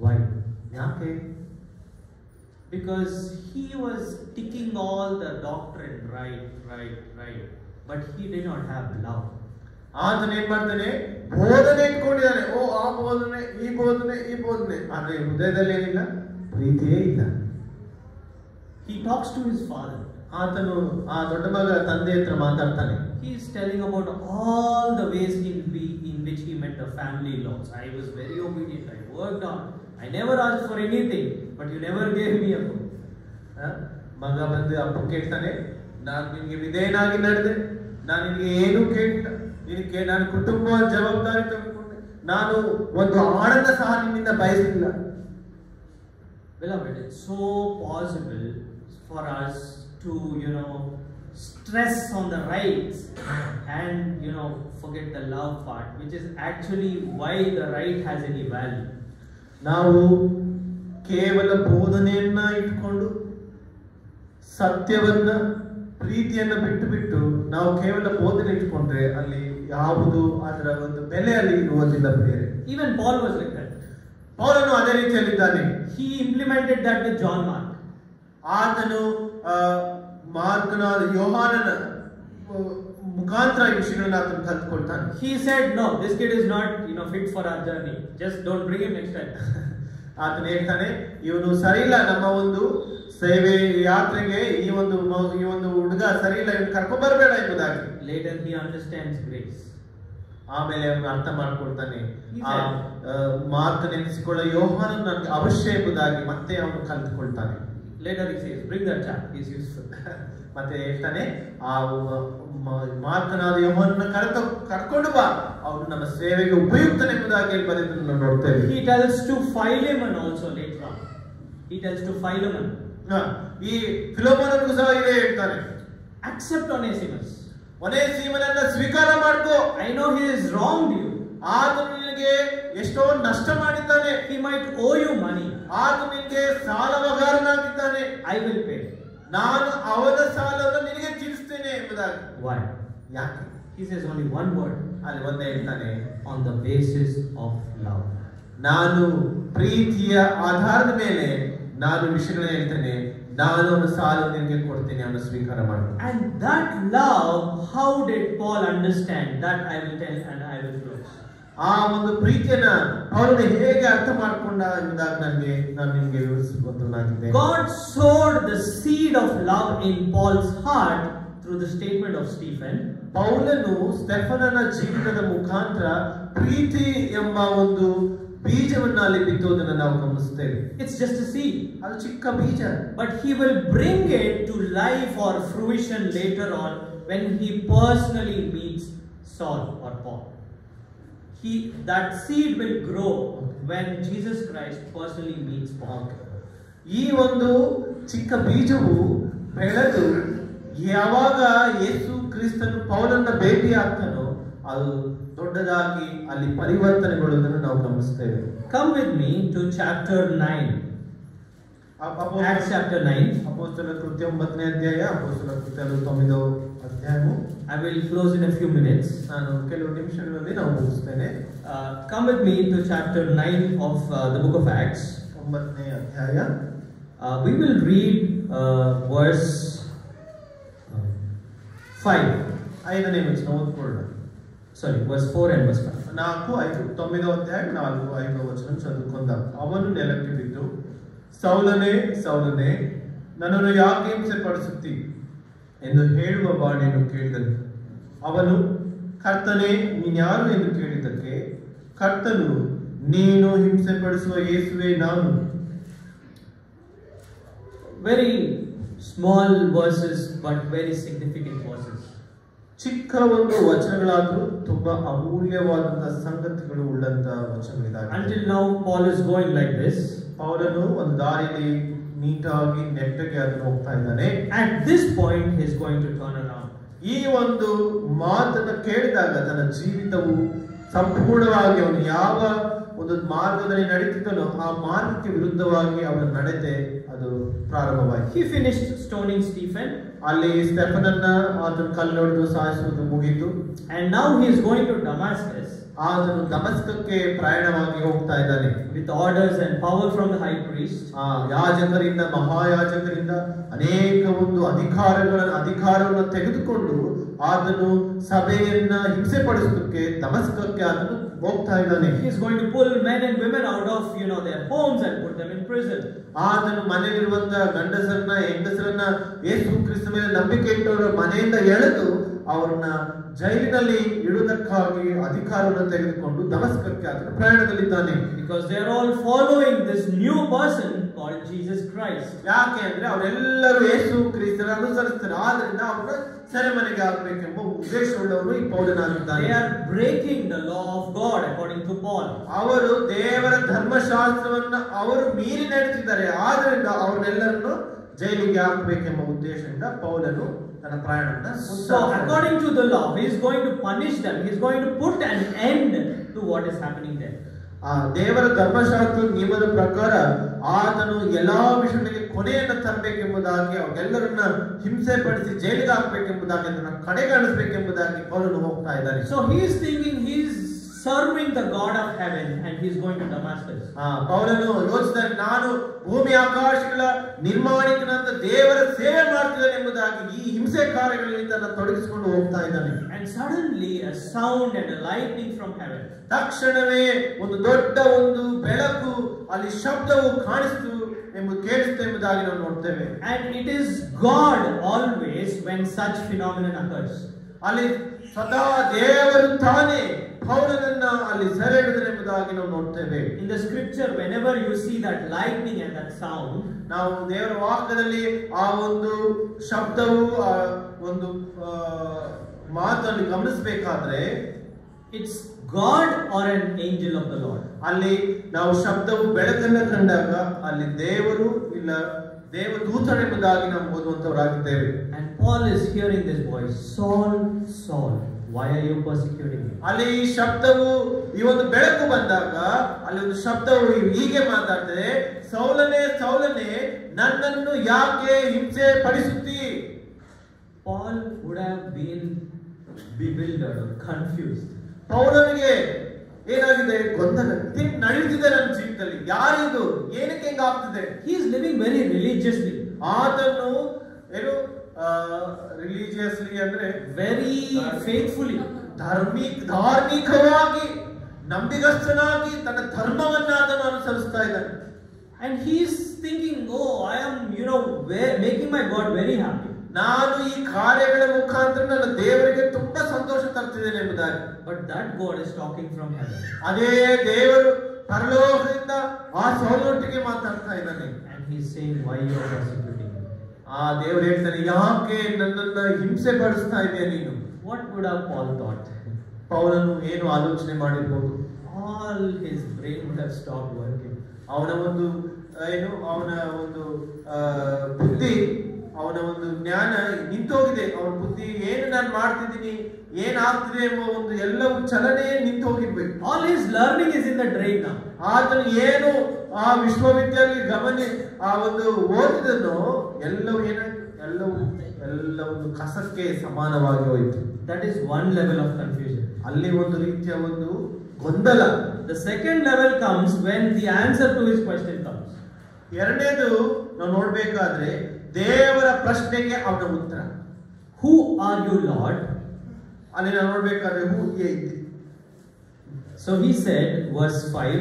Why? ಯಾಕೆ? Because he was ticking all the doctrine right, but he did not have love. ಆತನ ಏನ್ ಮಾಡ್ತಾನೆ? ಬೋಧನೆ ಇಟ್ಕೊಂಡಿದ್ದಾನೆ. ಆ ಬೋಧನೆ, ಈ ಬೋಧನೆ, ಈ ಬೋಧನೆ, ಆದ್ರೆ ಹೃದಯದಲ್ಲಿ ಏನಿಲ್ಲ? ಪ್ರೀತಿಯೇ ಇಲ್ಲ. He talks to his father. ಆತನು ಆ ದೊಡ್ಡ ಮಗ ತಂದೆ ಹತ್ರ ಮಾತಾಡ್ತಾನೆ. He is telling about all the ways in which he met the family laws. I was very obedient. I worked on. I never asked for anything, but you never gave me a book. ಮಗ ಬಂದು ಅಪ್ಪ ಕೇಳ್ತಾನೆ, ನಾನು ನಿನ್ಗೆ ವಿಧೇಯನಾಗಿ ನಡೆದೆ, ನಾನು ನಿನ್ಗೆ ಏನು ಕೇಳಿಲ್ಲ, ನಿನಗೆ ನಾನು ಕುಟುಂಬ ಜವಾಬ್ದಾರಿ ತಗೊಂಡೆ, ನಾನು ಒಂದು ಆನಂದ ಸಹ ನಿನ್ನಿಂದ ಬಯಸಿಲ್ಲ. Beloved, it's so possible for us to stress on the rights and forget the love part, which is actually why the right has any value. ನಾವು ಕೇವಲ ಬೋಧನೆಯನ್ನ ಇಟ್ಕೊಂಡು ಸತ್ಯವನ್ನ ಪ್ರೀತಿಯನ್ನ ಬಿಟ್ಟು ನಾವು ಕೇವಲ ಬೋಧನೆ ಇಟ್ಕೊಂಡ್ರೆ ಅಲ್ಲಿ ಯಾವುದು ಅದರ ಒಂದು ಬೆಲೆ ಅಲ್ಲಿ ಇರುವುದಿಲ್ಲ ಪ್ರಿಯರೇ. Even Paul was like that. ಪೌಲನು ಅದೇ ರೀತಿಯಲ್ಲಿದ್ದಾನೆ. He implemented that with John Mark. ಆತನು ಮಾರ್ಕನ ಯೋಹಾನನ ಮುಖಾಂತರ ಈ ವಿಷಯಗಳನ್ನ ಆತನು ಕಲ್ತ್ಕೊಳ್ತಾನೆ. He said, no, this kid is not fit for our journey. Just don't bring him next time. ಆತನು ಹೇಳ್ತಾನೆ, ಇವನು ಸರಿ ಇಲ್ಲ, ನಮ್ಮ ಒಂದು ಸೇವೆ ಯಾತ್ರೆಗೆ ಈ ಒಂದು ಹುಡುಗ ಸರಿ ಇಲ್ಲ, ಇವನು ಕರ್ಕೊಂಡ್ ಬರಬೇಡ ಎಂಬುದಾಗಿ. Later he understands grace. ಆಮೇಲೆ ಅವನು ಅರ್ಥ ಮಾಡ್ಕೊಳ್ತಾನೆ, ಮಾರ್ಕ ನೆನೆಸಿಕೊಳ್ಳೋ ಯೋಹಾನನು ನನಗೆ ಅವಶ್ಯ ಎಂಬುದಾಗಿ ಮತ್ತೆ ಅವನು ಕಲ್ತ್ಕೊಳ್ತಾನೆ. Later he says, bring that chap, he is useful. ಮತ್ತೆ ಹೇಳ್ತಾನೆ, ಆ ಮಾರ್ಕನಾದ ಯೋಹಾನನ ಕರ್ಕೊಂಡು ಬಾ, ಅವನು ನಮ್ಮ ಸೇವೆಗೆ ಉಪಯುಕ್ತನೆಂಬುದಾಗಿ ಬರೆದನ್ನು ನೋಡ್ತೇವೆ. He tells to Philemon also later on. He tells to Philemon. ಈ ಫಿಲೋಮೋನನಿಗೂ ಸಹ ಇದೇ ಹೇಳ್ತಾನೆ, accept Onesimus. ಒನೇಸಿಮನನ್ನ ಸ್ವೀಕಾರ ಮಾಡ್ಕೋ. I know he is wronged you. ಆತನು ನಿನಗೆ ಎಷ್ಟೋ ನಷ್ಟ ಮಾಡಿದ್ದಾನೆ. He might owe you money. ಆತನು ನಿನಗೆ ಸಾಲಗಾರನಾಗಿದ್ದಾನೆ. I will pay. ನಾನು ಅವನ ಸಾಲವನ್ನು ನಿನಗೆ ತೀರಿಸ್ತೇನೆ ಎಂಬುದಾಗಿ. Why? ಯಾಕೆ? He says only one word. ಅಲ್ಲಿ ಒಂದೇ ಹೇಳ್ತಾನೆ, on the basis of love. ನಾನು ಪ್ರೀತಿಯ ಆಧಾರದ ಮೇಲೆ ನಾನು ವಿಷಯಗಳನ್ನ ಹೇಳ್ತೇನೆ, ನಾನು ಅವನ ಸಾಲ ನಿನಗೆ ಕೊಡ್ತೇನೆ, ಅವನ ಸ್ವೀಕಾರ ಮಾಡು. And that love, how did Paul understand? That I will tell and I will close. ಆ ಒಂದು ಪ್ರೀತಿಯನ್ನ ಅವನು ಹೇಗೆ ಅರ್ಥ ಮಾಡ್ಕೊಂಡ ಎಂಬುದಾಗಿ ನಾನು ನಿಮಗೆ ವಿವರಿಸುವಂತನಾಗಿದ್ದೇನೆ. God sowed the seed of love in Paul's heart through the statement of Stephen. ಪೌಲನು ಸ್ಟೆಫನನ ಜೀವಿತದ ಮುಖಾಂತರ ಪ್ರೀತಿ ಎಂಬ ಒಂದು ಬೀಜವನ್ನ ಅಲ್ಲಿ ಬಿತ್ತೋದನ್ನ ನಾವು ಗಮನಿಸ್ತೇವೆ. It's just a seed. ಅದು ಚಿಕ್ಕ ಬೀಜ. But he will bring it to life or fruition later on when he personally meets Saul or Paul. That seed will grow when Jesus Christ personally meets Paul. ಈ ಒಂದು ಚಿಕ್ಕ ಬೀಜವು ಬೆಳೆದು ಯಾವಾಗ ಯೇಸು ಕ್ರಿಸ್ತನು ಪೌಲನ ಭೇಟಿ ಆಗ್ತಾನೋ ಅದು ದೊಡ್ಡದಾಗಿ ಅಲ್ಲಿ ಪರಿವರ್ತನೆಗೊಳ್ಳುವುದನ್ನು ನಾವು ಗಮನಿಸ್ತೇವೆ. Come with me to chapter 9. Acts chapter 9. ಅಪೊಸ್ತಲರ ಕೃತ್ಯ 9ನೇ ಅಧ್ಯಾಯ, ಅಪೊಸ್ತಲರ ಕೃತ್ಯ 9ನೇ ಅಧ್ಯಾಯವು. I will close in a few minutes. ನಾನು ಕೆಲವು ನಿಮಿಷಗಳಲ್ಲಿ ನಾವು ಮುಗಿಸ್ತೇನೆ. Come with me to chapter 9 of the book of Acts. 9ನೇ ಅಧ್ಯಾಯ. We will read verse 5. 5ನೇ ವಚನ ಓದ್ಕೊಳ್ಳೋಣ. Sorry, verse 4 and verse 5. 4, 5. 9ನೇ ಅಧ್ಯಾಯ 4, 5 ವಚನ ಚದುಕೊಂಡ. ಅವನು ನೆಲಕ್ಕೆ ಬಿದ್ದು, ಸೌಲನೇ ಸೌಲನೇ, ನನ್ನನ್ನು ಯಾಕೆ ಹಿಂಸೆ ಪಡಿಸುತ್ತಿ ಎಂದು ಹೇಳುವ ವಾಣಿಯನ್ನು ಕೇಳಿದನು. ಅವನು, ಕರ್ತನೇ ನೀನ್ಯಾರು ಎಂದು ಕೇಳಿದ್ದಕ್ಕೆ ಕರ್ತನು, ನೀನು ಹಿಂಸೆ ಪಡಿಸುವ ಯೇಸುವೇ ನಾನು. Very small verses but very significant verses. ಚಿಕ್ಕ ಒಂದು ವಚನಗಳಾದರೂ ತುಂಬಾ ಅಮೂಲ್ಯವಾದಂತಹ ಸಂಗತಿಗಳು ಉಳ್ಳಂತಹ ವಚನಗಳಿದ್ದಾವೆ. Until now Paul is going like this. ಪೌಲನು ಒಂದು ದಾರಿಯಲ್ಲಿ ನೀಟಾಗಿ ನೆಟ್ಟಗೆ ಅದನ್ನು ಹೋಗ್ತಾ ಇದ್ದಾನೆ. At this point he is going to turn around. ಈ ಒಂದು ಮಾತನ್ನು ಕೇಳಿದಾಗ ತನ್ನ ಜೀವಿತವು ಸಂಪೂರ್ಣವಾಗಿ ಅವನು ಯಾವ ಒಂದು ಮಾರ್ಗದಲ್ಲಿ ನಡೀತಿದ್ದನೋ ಆ ಮಾರ್ಗಕ್ಕೆ ವಿರುದ್ಧವಾಗಿ ಅವನ ನಡತೆ ಅದು ಪ್ರಾರಂಭವಾಯಿತು. He finished stoning Stephen. ಅಲ್ಲಿ ಸ್ಟೆಫನನ್ನ ಆತನ ಕಲ್ಲೊಡೆದು ಸಾಯಿಸುವುದು ಮುಗಿಯಿತು. And now he is going to Damascus. ಆತನು ದಮಸ್ಕಕ್ಕೆ ಪ್ರಯಾಣವಾಗಿ ಹೋಗ್ತಾ ಇದ್ದಾನೆ. With orders and power from the high priest. ಯಾಜಕರಿಂದ, ಮಹಾಯಾಜಕರಿಂದ ಅನೇಕ ಒಂದು ಅಧಿಕಾರವನ್ನು ತೆಗೆದುಕೊಂಡು ಆತನು ಸಭೆಯನ್ನ ಹಿಂಸೆ ಪಡಿಸೋದಕ್ಕೆ ದಮಸ್ಕಕ್ಕೆ ಆತನು ಹೋಗ್ತಾ ಇದ್ದಾನೆ. He is going to pull men and women out of their homes and put them in prison. ಆತನು ಮನೆಯಲ್ಲಿರುವಂತಹ ಗಂಡಸರನ್ನ ಹೆಂಗಸರನ್ನ ಯೇಸು ಕ್ರಿಸ್ತ ಮೇಲೆ ನಂಬಿಕೆ ಇಟ್ಟವರ ಮನೆಯಿಂದ ಎಳೆದು ಅವರನ್ನ ಜೈಲಿನಲ್ಲಿ ಇಡುವುದಕ್ಕಾಗಿ ಅಧಿಕಾರವನ್ನು ತೆಗೆದುಕೊಂಡು ದಮಸ್ಕಕ್ಕೆ ಆತನು ಪ್ರಯಾಣದಲ್ಲಿದ್ದಾನೆ. Because they are all following this new person called Jesus Christ. ಯಾಕೆ ಅಂದ್ರೆ ಅವರೆಲ್ಲರೂ ಯೇಸು ಕ್ರಿಸ್ತನ ಅನುಸರಿಸ್ತಾರೆ. ಆದ್ರಿಂದ ಅವರನ್ನ ಸೆರೆಮನೆಗೆ ಹಾಕಬೇಕೆಂಬ ಉದ್ದೇಶವುಳ್ಳವರು ಈ ಪೌಲನಾಗಿದ್ದಾನೆ. They are breaking the law of God according to Paul. ಅವರು ದೇವರ ಧರ್ಮಶಾಸ್ತ್ರವನ್ನ ಅವರು ಮೀರಿ ನಡೆಸಿದ್ದಾರೆ. ಆದ್ರಿಂದ ಅವರೆಲ್ಲರನ್ನು ಜೈಲಿಗೆ ಹಾಕಬೇಕೆಂಬ ಉದ್ದೇಶದಿಂದ ಪೌಲನು ತನ್ನ ಪ್ರಯಾಣವನ್ನು So according to the law, he is going to punish them. He is going to put an end to what is happening there. ಆ ದೇವರ ಧರ್ಮಶಾಸ್ತ್ರ ನಿಯಮದ ಪ್ರಕಾರ ಆತನು ಎಲ್ಲಾ ವಿಷಯಗಳಿಗೆ ಕೊನೆಯನ್ನು ತರಬೇಕೆಂಬುದಾಗಿ ಅವರೆಲ್ಲರನ್ನ ಹಿಂಸೆ ಪಡಿಸಿ ಜೈಲಿಗೆ ಹಾಕಬೇಕೆಂಬುದಾಗಿ ಅದನ್ನ ಕಡೆಗಣಿಸಬೇಕೆಂಬುದಾಗಿ ಪೌಲನು ಹೋಗ್ತಾ ಇದ್ದಾನೆ. So he is thinking he is serving the God of heaven and he is going to Damascus. ಪೌಲನು ಯೋಚಿಸಿದ ನಾನು ಭೂಮಿ ಆಕಾಶಗಳ ನಿರ್ಮಾಣಿಕನಾದ ದೇವರ ಸೇವೆ ಮಾಡ್ತಿದ್ದಾನೆ ಎಂಬುದಾಗಿ ಈ ಹಿಂಸೆ ಕಾರ್ಯಗಳಲ್ಲಿ ತನ್ನ ತೊಡಗಿಸಿಕೊಂಡು ಹೋಗ್ತಾ ಇದ್ದಾನೆ. And suddenly a sound and a lightning from heaven. ತಕ್ಷಣವೇ ಒಂದು ದೊಡ್ಡ ಒಂದು ಬೆಳಕು ಅಲ್ಲಿ ಶಬ್ದವು ಕಾಣಿಸ್ತು ಕೇಳಿಸ್ತು ಎಂಬುದಾಗಿ ನಾವು ನೋಡ್ತೇವೆ. And it is God always when such phenomenon occurs. ಅಲ್ಲಿ ಸ್ವತಃ ದೇವರು ತಾನೇ ಪೌಲನನ್ನ ಅಲ್ಲಿ ಸೆರೆ ಹಿಡಿದನೆಂಬುದಾಗಿ ನಾವು ನೋಡ್ತೇವೆ. In the scripture, whenever you see that lightning and that sound, ನಾವು ದೇವರ ವಾಕ್ಯದಲ್ಲಿ ಆ ಒಂದು ಶಬ್ದವು ಆ ಒಂದು ಮಾತನ್ನು ಗಮನಿಸಬೇಕಾದ್ರೆ it's God or an angel of the Lord. ಅಲ್ಲಿ ನಾವು ಶಬ್ದವು ಬೆಳಕನ್ನು ಕಂಡಾಗ ಅಲ್ಲಿ ದೇವರು ಇಲ್ಲ ದೇವದೂತನೆಂಬುದಾಗಿ ನಾವು ಓದುವಂತವರಾಗಿದ್ದೇವೆ. And Paul is hearing this voice, Saul, Saul, why are you persecuting me? ಅಲ್ಲಿ ಈ ಶಬ್ದವು ಈ ಒಂದು ಬೆಳಕು ಬಂದಾಗ ಅಲ್ಲಿ ಒಂದು ಶಬ್ದವು ಹೀಗೆ ಮಾತಾಡ್ತದೆ, ಸೌಲನೇ ಸೌಲನೇ ನನ್ನನ್ನು ಯಾಕೆ ಹಿಂಸೆ ಪಡಿಸುತ್ತೀ? Paul would have been bewildered or confused. ಪೌಲನಿಗೆ ಏನಾಗಿದೆ, ಗೊಂದಲ ನಡೆಯುತ್ತಿದೆ ನನ್ನ ಜೀವಿತದಲ್ಲಿ, ಯಾರಿದು, ಏನಕ್ಕೆ ಹಿಂಗಾಗ್ತಿದೆ? He is living very religiously. ಆತನು ಏನು ರಿಲಿಜಿಯಸ್ಲಿ ಅಂದ್ರೆ very faithfully, ಧಾರ್ಮಿಕವಾಗಿ ನಂಬಿಗಸ್ತನಾಗಿ ತನ್ನ ಧರ್ಮವನ್ನ ಆತನು ಅನುಸರಿಸ್ತಾ ಇದ್ದಾನೆ. and he is thinking, oh, I am making my God very happy. ನಾನು ಈ ಕಾರ್ಯಗಳ ಮುಖಾಂತರ ನನ್ನ ದೇವರಿಗೆ ತುಂಬಾ ಸಂತೋಷ ತರ್ತಿದ್ದೇನೆ ಎಂಬುದಾಗಿ. But that God is talking from heaven. ಅದೇ ದೇವರು ಪರಲೋಕದಿಂದ ಆ ಸೌಲೊಟ್ಟಿಗೆ ಮಾತಾಡ್ತಾ ಇದ್ದಾನೆ. And he is saying, why you are persecuting me? ಆ ದೇವರು ಹೇಳ್ತಾನೆ, ಯಾಕೆ ನನ್ನನ್ನ ಹಿಂಸೆ ಪಡಿಸ್ತಾ ಇದೆಯಾ ನೀನು? What would have Paul thought? ಪೌಲನು ಏನು ಆಲೋಚನೆ ಮಾಡಿರ್ಬೋದು? All his brain would have stopped working. ಅವನ ಒಂದು ಬುದ್ಧಿ, ಅವನ ಒಂದು ಜ್ಞಾನ ನಿಂತೋಗಿದೆ. ಅವನ ಬುದ್ಧಿ ಏನು ನಾನು ಮಾಡ್ತಿದ್ದೀನಿ, ಏನಾಗ್ತಿದೆ ಎಂಬ ಒಂದು ಎಲ್ಲವೂ ಚಲನೆ ನಿಂತೋಗಿರ್ಬೇಕು. All his learning is in the drain now. ಆತನು ಏನು ಆ ವಿಶ್ವವಿದ್ಯಾಲಯ ಆ ಒಂದು ಓದಿದನೋ ಎಲ್ಲವೂ ಏನಾಯ್ತು, ಎಲ್ಲವೂ ಕಸಕ್ಕೆ ಸಮಾನವಾಗಿ ಹೋಯಿತು. That is one level of confusion. ಅಲ್ಲಿ ಒಂದು ರೀತಿಯ ಒಂದು ಗೊಂದಲ. The second level comes when the answer to his question comes. ಎರಡನೇದು ನಾವು ನೋಡ್ಬೇಕಾದ್ರೆ ದೇವರ ಪ್ರಶ್ನೆಗೆ ಅವನ ಉತ್ತರ. Who are you, Lord? ಅಲ್ಲಿ ನಾವು ನೋಡ್ಬೇಕಾದ್ರೆ ಹೂ ಐತಿ. So he said, verse 5,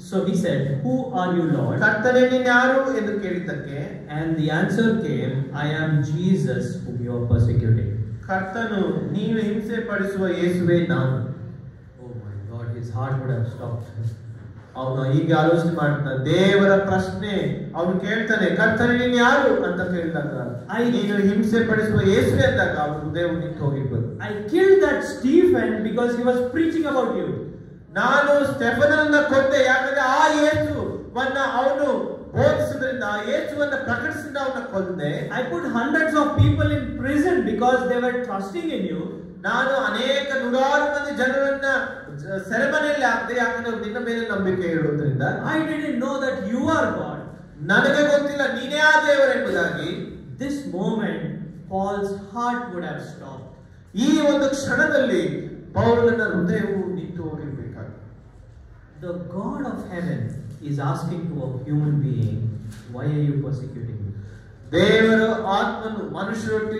so he said, who are you, Lord? ಕರ್ತನೇ ನೀನು ಯಾರು ಎಂದು ಕೇಳಿದ್ದಕ್ಕೆ And the answer came, I am Jesus whom you are persecuting. ಕರ್ತನು ನೀನು ಹಿಂಸೆ ಪಡಿಸುವ ಯೇಸುವೇ ನಾನು. Oh my God, his heart would have stopped. ಅವನು ಹೀಗೆ ಆಲೋಚನೆ ಮಾಡ್ತಾನೆ. ದೇವರ ಪ್ರಶ್ನೆ ಅವನು ಕೇಳ್ತಾನೆ, ಕರ್ತನೇ ನೀನು ಯಾರು ಅಂತ ಕೇಳಿದಾಗ ನೀನು ಹಿಂಸೆ ಪಡಿಸುವ ಯೇಸುವೇ ಅಂದಾಗ ಅವನು ಹೃದಯ ನಿಂತು ಹೋಗಿರ್ಬೋದು. I killed that Stephen because he was preaching about you. ನಾನು ಸ್ಟೆಫನನ್ನ ಕೊಂದೆ, ಯಾಕಂದ್ರೆ ಆ ಯೇಸುವನ್ನ ಅವನು ಬೋಧಿಸಿದ್ರಿಂದ, ಆ ಯೇಸುವನ್ನ ಪ್ರಕಟಿಸಿದ ಅವನ ಕೊಂದೆ. I put hundreds of people in prison because they were trusting in you. ನಾನು ಅನೇಕ ನೂರಾರು ಮಂದಿ ಜನರನ್ನ ಸೆರೆಮನೆಯಲ್ಲಿ ಹಾಕಿದೆ, ಯಾಕಂದ್ರೆ ನಿನ್ನ ಮೇಲೆ ನಂಬಿಕೆ ಇಡುವುದರಿಂದ. I didn't know that you are God. ನನಗೆ ಗೊತ್ತಿಲ್ಲ ನೀನೇ ಆ ದೇವರೆಂಬುದಾಗಿ. This moment Paul's heart would have stopped. ಈ ಒಂದು ಕ್ಷಣದಲ್ಲಿ ಪೌಲನ ಹೃದಯವು ನಿಂತು ಹೋಗಿರಬೇಕಾಗಿ. The God of heaven is asking to a human being, why are you persecuting me? ದೇವರ ಆತ್ಮನು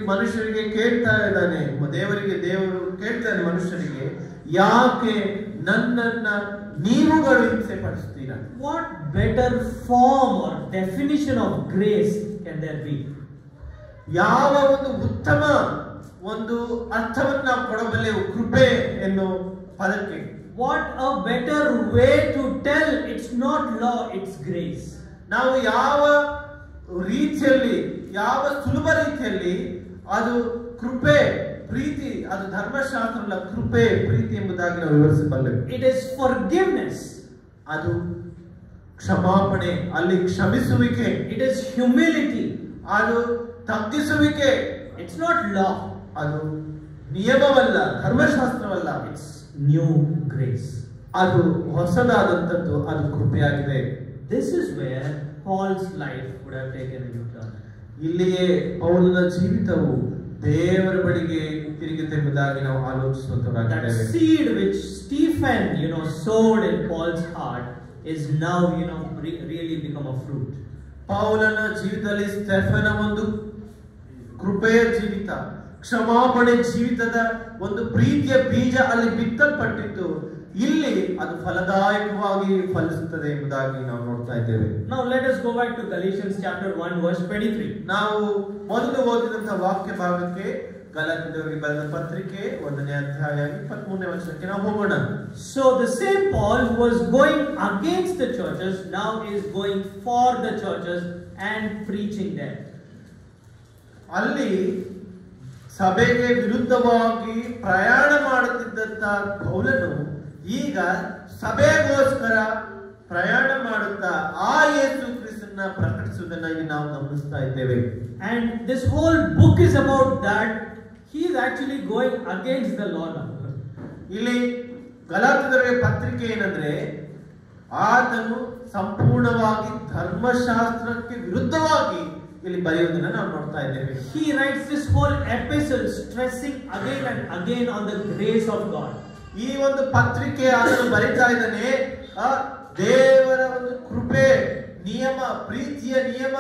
ಮನುಷ್ಯರಿಗೆ ಕೇಳ್ತಾ ಇದ್ದಾನೆ. ದೇವರು ಕೇಳ್ತಾನೆ ಮನುಷ್ಯರಿಗೆ, ಯಾಕೆ ನನ್ನನ್ನ ನೀವುಗಳು ಹಿಂಸೆ ಪಡಿಸ್ತೀರಾ? What better form or definition of grace can there be? ಯಾವ ಒಂದು ಉತ್ತಮ ಒಂದು ಅರ್ಥವನ್ನು ನಾವು ಕೊಡಬಲ್ಲೆವು ಕೃಪೆ ಎನ್ನುವ ಪದಕ್ಕೆ. What a better way to tell it's not law, it's grace. ನಾವು ಯಾವ ರೀತಿಯಲ್ಲಿ, ಯಾವ ಸುಲಭ ರೀತಿಯಲ್ಲಿ ಅದು ಕೃಪೆ ಪ್ರೀತಿ, ಅದು ಧರ್ಮಶಾಸ್ತ್ರ ಕೃಪೆ ಪ್ರೀತಿ ಎಂಬುದಾಗಿ ನಾವು ವಿವರಿಸಬಲ್ಲೆವು. It is forgiveness. ಅದು ಕ್ಷಮಾಪಣೆ, ಅಲ್ಲಿ ಕ್ಷಮಿಸುವಿಕೆ. It is humility. ಅದು ತಗ್ಗಿಸುವಿಕೆ. It's not law. ಅದು ನಿಯಮವಲ್ಲ, ಧರ್ಮಶಾಸ್ತ್ರವಲ್ಲ. It's new grace. ಅದು ಹೊಸದಾದಂಥದ್ದು, ಅದು ಕೃಪೆಯಾಗಿದೆ. This is where Paul's life would have taken a U-turn. ಇಲ್ಲಿಯೇ ಪೌಲನ ಜೀವಿತವು ದೇವರ ಬಳಿಗೆ ತಿರುಗಿದೆ ಎಂಬುದಾಗಿ ನಾವು That ಆಲೋಚಿಸುವಂತವರಾಗಿದ್ದೇವೆ. seed which Stephen, sowed in Paul's heart is now, really become a fruit. ಪೌಲನ ಜೀವಿತದಲ್ಲಿ ಸ್ಟೆಫನ ಒಂದು ಕೃಪೆಯ ಜೀವಿತ, ಕ್ಷಮಾಪಣೆ ಜೀವಿತದ ಒಂದು ಪ್ರೀತಿಯ ಬೀಜ ಅಲ್ಲಿ ಬಿತ್ತಲ್ಪಟ್ಟಿತ್ತು. ಇಲ್ಲಿ ಅದು ಫಲದಾಯಕವಾಗಿ ಫಲಿಸುತ್ತದೆ ಎಂಬುದಾಗಿ ನಾವು ನೋಡ್ತಾ ಇದ್ದೇವೆ. Now let us go back to Galatians chapter 1 verse 23. ನಾವು ಮೊದಲು ಓದಿದಂತಹ ವಾಕ್ಯ ಭಾಗಕ್ಕೆ, ಗಲಾತ್ಯದವರಿಗೆ ಬರೆದ ಪತ್ರಿಕೆ 1ನೇ ಅಧ್ಯಾಯ 23ನೇ ವಚನಕ್ಕೆ ನಾವು ಹೋಗೋಣ. So the same Paul who was going against the churches now is going for the churches and preaching them. ಅಲ್ಲಿ ಸಭೆಗೆ ವಿರುದ್ಧವಾಗಿ ಪ್ರಯಾಣ ಮಾಡುತ್ತಿದ್ದಂತ ಪೌಲನು ಈಗ ಸಭೆಗೋಸ್ಕರ ಪ್ರಯಾಣ ಮಾಡುತ್ತಾ ಆ ಯೇಸು ಕ್ರಿಸ್ತನನ್ನ ಪ್ರಕಟಿಸುವುದನ್ನ ಇಲ್ಲಿ ನಾವು ಗಮನಿಸ್ತಾ ಇದ್ದೇವೆ. And this whole book is about that. He is actually going against the law now. ಇಲ್ಲಿ ಗಲಾತ್ಯದವರಿಗೆ ಪತ್ರಿಕೆ ಏನಂದ್ರೆ, ಆತನು ಸಂಪೂರ್ಣವಾಗಿ ಧರ್ಮಶಾಸ್ತ್ರಕ್ಕೆ ವಿರುದ್ಧವಾಗಿ ಇಲ್ಲಿ ಬರೆಯುವುದನ್ನ ನಾವು ನೋಡ್ತಾ ಇದ್ದೇವೆ. He writes this whole epistle stressing again and again on the grace of God. ಈ ಒಂದು ಪತ್ರಿಕೆ ಆತನು ಬರೀತಾ ಇದ್ದಾನೆ, ದೇವರ ಒಂದು ಕೃಪೆ, ನಿಯಮ, ಪ್ರೀತಿಯ ನಿಯಮ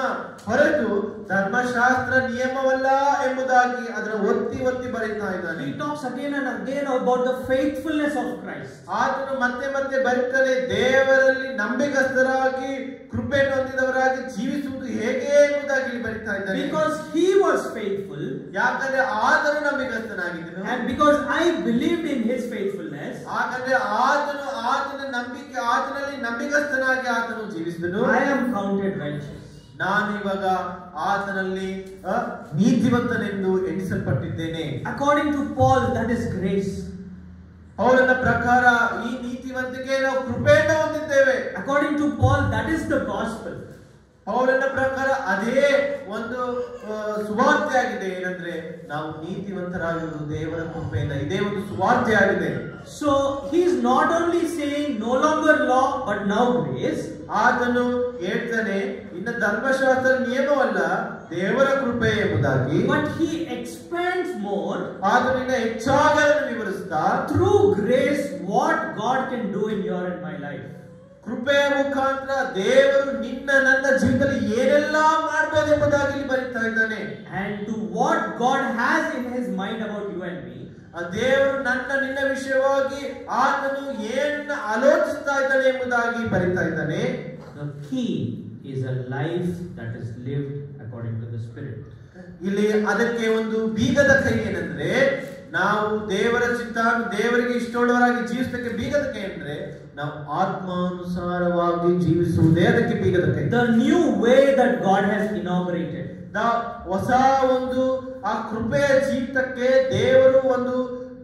ಹೊರತು ಧರ್ಮಶಾಸ್ತ್ರ ನಿಯಮವಲ್ಲ ಎಂಬುದಾಗಿ ಅದರ ಒತ್ತಿ ಒತ್ತಿ ಬರೀತಾ ಇದ್ದಾನೆ. He talks again and again about the faithfulness of Christ. ಆತನು ಮತ್ತೆ ಮತ್ತೆ ಬರೀತಾನೆ, ದೇವರಲ್ಲಿ ನಂಬಿಕಸ್ಥರಾಗಿ ಕೃಪೆಯನ್ನು ಹೊಂದಿದವರಾಗಿ ಜೀವಿಸುವುದು ಹೇಗೆ ಎಂಬುದಾಗಿ ಇಲ್ಲಿ ಬರೀತಾ ಇದ್ದಾನೆ. Because he was faithful, ಯಾಕಂದ್ರೆ ಆತನು ನಂಬಿಕಸ್ಥನಾಗಿದ್ದನು, and because I believed in his faithfulness, ಹಾಗಾದ್ರೆ ಆತನ ನಂಬಿಕೆ, ಆತನಲ್ಲಿ ನಂಬಿಕಸ್ಥನಾಗಿ ಆತನು ಜೀವಿಸಿದನು. I am counted righteous. ನಾನು ಇವಾಗ ಆತನಲ್ಲಿ ನೀತಿವಂತನೆಂದು ಎಣಿಸಲ್ಪಟ್ಟಿದ್ದೇನೆ. According to Paul, that is grace. ಪೌಲನ ಪ್ರಕಾರ ಈ ನೀತಿವಂತಿಕೆ ನಾವು ಕೃಪೆಯನ್ನು ಹೊಂದಿದ್ದೇವೆ. According to Paul, that is the gospel. ಪೌಲನ ಪ್ರಕಾರ ಅದೇ ಒಂದು ಸುವಾರ್ತೆ ಆಗಿದೆ. ಏನಂದ್ರೆ ನಾವು ನೀತಿವಂತರಾಗಿರುವುದು ದೇವರ ಕೃಪೆಯಿಂದ, ಇದೇ ಒಂದು ಸುವಾರ್ತೆ ಆಗಿದೆ. So he is not only saying no longer law but now grace. ಆತನು ಹೇಳ್ತಾನೆ, ಇನ್ನು ಧರ್ಮಶಾಸ್ತ್ರ ನಿಯಮವಲ್ಲ, ದೇವರ ಕೃಪೆ ಎಂಬುದಾಗಿ. But he expands more. ಆತನಿಂದ ಹೆಚ್ಚಾಗಿ ವಿವರಿಸ್ತಾ, through grace what God can do in your and my life. ಕೃಪೆಯ ಮುಖಾಂತರ ದೇವರು ನಿನ್ನ ನನ್ನ ಜೀವಿತದಲ್ಲಿ ಏನೆಲ್ಲ ಮಾಡಬಹುದು ಎಂಬುದಾಗಿ ಬರೀತಾ ಇದ್ದಾನೆ. And to what God has in his mind about you and me. ಆ ದೇವರು ನನ್ನ ನಿನ್ನ ವಿಷಯವಾಗಿ ಆತನು ಏನನ್ನ ಆಲೋಚಿಸ್ತಾ ಇದ್ದಾನೆ ಎಂಬುದಾಗಿ ಬರೀತಾ ಇದ್ದಾನೆ. The key is a life that is lived according to the Spirit. ಇಲ್ಲಿ ಅದಕ್ಕೆ ಒಂದು ಬೀಗದ ಕೈ ಏನಂದ್ರೆ, ನಾವು ದೇವರ ಚಿತ್ತ, ದೇವರಿಗೆ ಇಷ್ಟವುಳ್ಳವರಾಗಿ ಜೀವಿಸಲಿಕ್ಕೆ ಬೀಗದ ಕೈ ಅಂದ್ರೆ ನಾವು ಆತ್ಮಾನುಸಾರವಾಗಿ ಜೀವಿಸುವುದೇ ಅದಕ್ಕೆ ಬೀಗದ ಕೈ. The new way that God has inaugurated. ಹೊಸ ಒಂದು ಆ ಕೃಪೆಯ ಜೀವಿತಕ್ಕೆ ದೇವರು ಒಂದು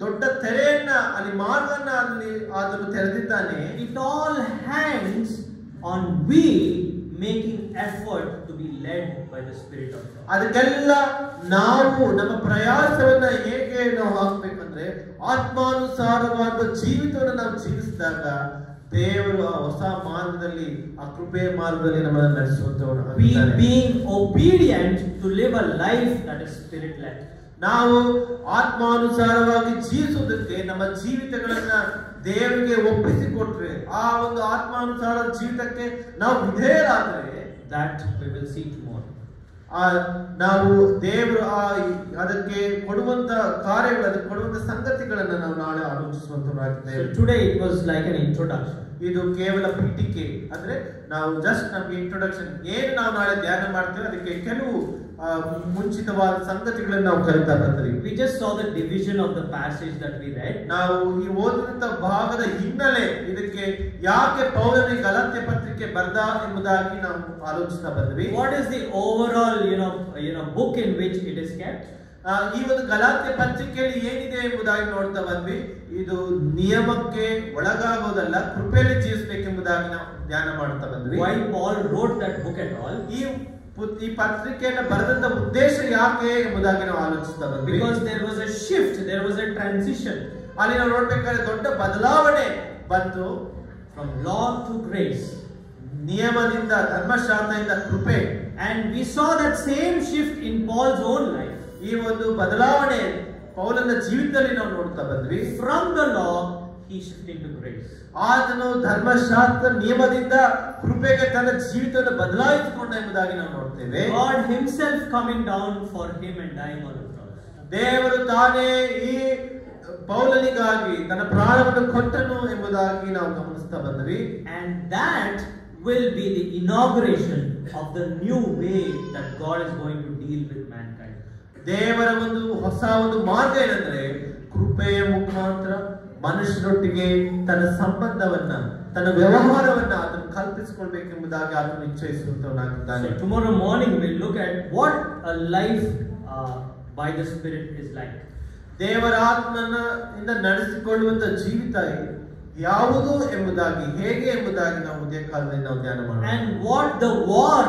ದೊಡ್ಡ ತೆರೆಯನ್ನ, ಅಲ್ಲಿ ಮಾರ್ಗವನ್ನ ಅಲ್ಲಿ ಆತನು ತೆರೆದಿದ್ದಾನೆ. It all hangs on we making effort to be led by the Spirit of God. ಅದಕ್ಕೆಲ್ಲ ನಾವು ನಮ್ಮ ಪ್ರಯಾಸವನ್ನ ಹೇಗೆ ನಾವು ಹಾಕ್ಬೇಕಂದ್ರೆ, ಆತ್ಮಾನುಸಾರವಾದ ಜೀವಿತವನ್ನು ನಾವು ಜೀವಿಸಿದಾಗ ದೇವರು ಆ ಹೊಸ ಮಾರ್ಗದಲ್ಲಿ, ಆ ಕೃಪೆಯ ಮಾರ್ಗದಲ್ಲಿ ನಮ್ಮನ್ನು ನಡೆಸುವಂತವರು. We being obedient to live a life that is spirit led. ನಾವು ಆತ್ಮಾನುಸಾರವಾಗಿ ಜೀವಿಸುವುದಕ್ಕೆ ನಮ್ಮ ಜೀವಿತಗಳನ್ನ ದೇವರಿಗೆ ಒಪ್ಪಿಸಿಕೊಟ್ರೆ, ಆ ಒಂದು ಆತ್ಮಾನುಸಾರ ಜೀವಿತಕ್ಕೆ ನಾವು ವಿಧೇಯರಾದ್ರೆ, that we will see tomorrow. ನಾವು ದೇವರು ಅದಕ್ಕೆ ಕೊಡುವಂತ ಕಾರ್ಯಗಳು, ಅದಕ್ಕೆ ಕೊಡುವಂತ ಸಂಗತಿಗಳನ್ನ ನಾವು ನಾಳೆ ಆಲೋಚಿಸುವಂತವರಾಗಿದ್ದೇವೆ. So today it was like an introduction. ಇದು ಕೇವಲ ಪೀಠಿಕೆ, ಅಂದ್ರೆ ನಾವು ಜಸ್ಟ್ ನಮ್ಗೆ ಇಂಟ್ರೊಡಕ್ಷನ್, ಏನು ನಾವು ನಾಳೆ ಧ್ಯಾನ ಮಾಡ್ತೇವೆ ಅದಕ್ಕೆ ಕೆಲವು ಮುಂಚಿತವಾದ ಸಂಗತಿಗಳನ್ನು ನಾವು ಕಲಿತಾ ಬರ್ತೀವಿ. We just saw the division of the passage that we read. ನಾವು ಈ ಓದಿದಂತ ಭಾಗದ ಹಿನ್ನೆಲೆ, ಇದಕ್ಕೆ ಯಾಕೆ ಪೌಲನು ಗಲಾತ್ಯ ಪತ್ರಿಕೆ ಬರೆದ ಎಂಬುದಾಗಿ ನಾವು ಆಲೋಚಿಸ್ತಾ ಬಂದ್ವಿ. What is the overall book in which it is kept? ಈ ಒಂದು ಗಲಾತ್ಯ ಪತ್ರಿಕೆಯಲ್ಲಿ ಏನಿದೆ ಎಂಬುದಾಗಿ ನೋಡ್ತಾ ಬಂದ್ವಿ. ಇದು ನಿಯಮಕ್ಕೆ ಒಳಗಾಗೋದಲ್ಲ, ಕೃಪೆಯಲ್ಲಿ ಜೀವಿಸಬೇಕೆಂಬುದಾಗಿ ನಾವು ಧ್ಯಾನ ಮಾಡ್ತಾ ಬಂದ್ವಿ. Why Paul wrote that book at all? ಈ ಈ ಪತ್ರಿಕೆಯನ್ನು ಬರೆದಂತ ಉದ್ದೇಶ ಯಾಕೆ ಎಂಬುದಾಗಿ ನಾವು ಆಲೋಚಿಸ್ತಾ ಬಂದ್ವಿ. Because there was a shift, there was a transition. ಅಲ್ಲಿ ನಾವು ನೋಡ್ಬೇಕಾದ್ರೆ ದೊಡ್ಡ ಬದಲಾವಣೆ ಬಂತು. From law to grace. ನಿಯಮದಿಂದ ಧರ್ಮಶಾಸ್ತ್ರದಿಂದ ಕೃಪೆ. And we saw that same shift in Paul's own life. ಈ ಒಂದು ಬದಲಾವಣೆ ಪೌಲನ ಜೀವಿತದಲ್ಲಿ ನಾವು ನೋಡ್ತಾ ಬಂದ್ವಿ. From the law he shifted to grace. ಆತನು ಧರ್ಮಶಾಸ್ತ್ರ ನಿಯಮದಿಂದ ಕೃಪೆಗೆ ತನ್ನ ಜೀವಿತವನ್ನು ಬದಲಾಯಿಸಿಕೊಂಡ ಎಂಬುದಾಗಿ ನಾವು ನೋಡ್ತೇವೆ. God himself coming down for him and dying on the cross. ದೇವರು ತಾನೇ ಈ ಪೌಲನಿಗಾಗಿ ತನ್ನ ಪ್ರಾಣವನ್ನು ಕೊಟ್ಟನು ಎಂಬುದಾಗಿ ನಾವು ಗಮನಿಸ್ತಾ ಬಂದ್ವಿ. And that will be the inauguration of the new way that God is going to deal with mankind. ದೇವರ ಒಂದು ಹೊಸ ಒಂದು ಮಾರ್ಗ ಏನಂದ್ರೆ ಕೃಪೆಯ ಮುಖಾಂತರ ಮನುಷ್ಯರೊಟ್ಟಿಗೆ ತನ್ನ ಸಂಬಂಧವನ್ನ ತನ್ನ ವ್ಯವಹಾರವನ್ನ ಅದನ್ನು ಕಲ್ಪಿಸಿಕೊಳ್ಬೇಕೆಂಬುದಾಗಿ ಆತನು ನಿಶ್ಚಯಿಸುವಂತವನಾಗಿದ್ದಾನೆ. So tomorrow morning we'll look at what a life by the Spirit is like. ದೇವರ ಆತ್ಮನ ಇಂದ ನಡೆಸಿಕೊಳ್ಳುವಂತ ಜೀವಿತ ಯಾವುದು ಎಂಬುದಾಗಿ ಹೇಗೆ ಎಂಬುದಾಗಿ ನಾವು ಉದಯ ಕಾಲದಲ್ಲಿ ನಾವು ಧ್ಯಾನ ಮಾಡೋಣ. And what the war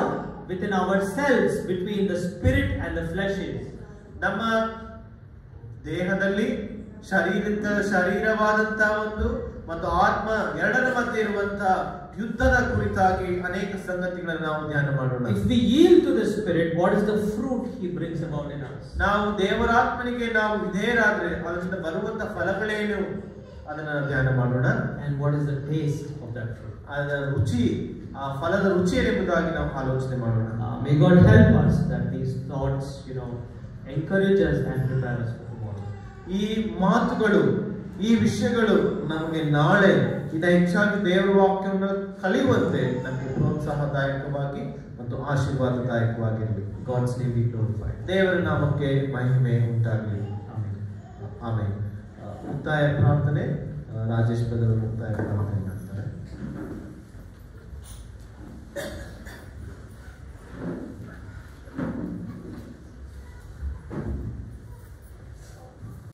within ourselves between the spirit and the flesh is. ನಮ್ಮ ದೇಹದಲ್ಲಿ ಶರೀರವಾದಂತ ಒಂದು ಮತ್ತು ಆತ್ಮ ಎರಡರ ಮಧ್ಯೆ ಇರುವಂತ ಯುದ್ಧದ ಕುರಿತಾಗಿ ಅನೇಕ ಸಂಗತಿಗಳನ್ನು ನಾವು ಧ್ಯಾನ ಮಾಡೋಣ. If we yield to the Spirit, what is the fruit He brings about in us? ನಾವು ದೇವರಾತ್ಮನಿಗೆ ನಾವು ವಿಧೇಯರಾದ್ರೆ ಅದರಿಂದ ಬರುವಂತ ಫಲಗಳೇನು ಅದನ್ನ ಧ್ಯಾನ ಮಾಡೋಣ. And what is the taste of that fruit? ಅದರ ರುಚಿ, ಆ ಫಲದ ರುಚಿ ಎಂಬುದಾಗಿ ನಾವು ಆಲೋಚನೆ ಮಾಡೋಣ. May God help us that these thoughts, encourage us and prepare us for tomorrow. ಈ ಮಾತುಗಳು, ಈ ವಿಷಯಗಳು ನಮಗೆ ನಾಳೆ ಇನ್ನ ಹೆಚ್ಚಾಗಿ ದೇವರ ವಾಕ್ಯವನ್ನು ಕಲಿಯುವಂತೆ ನಮಗೆ ಪ್ರೋತ್ಸಾಹದಾಯಕವಾಗಿ ಮತ್ತು ಆಶೀರ್ವಾದದಾಯಕವಾಗಿರಲಿ. God's name be glorified. ದೇವರ ನಾಮಕ್ಕೆ ಮಹಿಮೆ ಉಂಟಾಗಲಿ. ಆಮೇಲೆ ಮುಕ್ತಾಯ ಪ್ರಾರ್ಥನೆ ರಾಜೇಶ್ ಬದಲು ಮುಕ್ತಾಯ ಪ್ರಾರ್ಥನೆ ಮಾಡ್ತಾರೆ.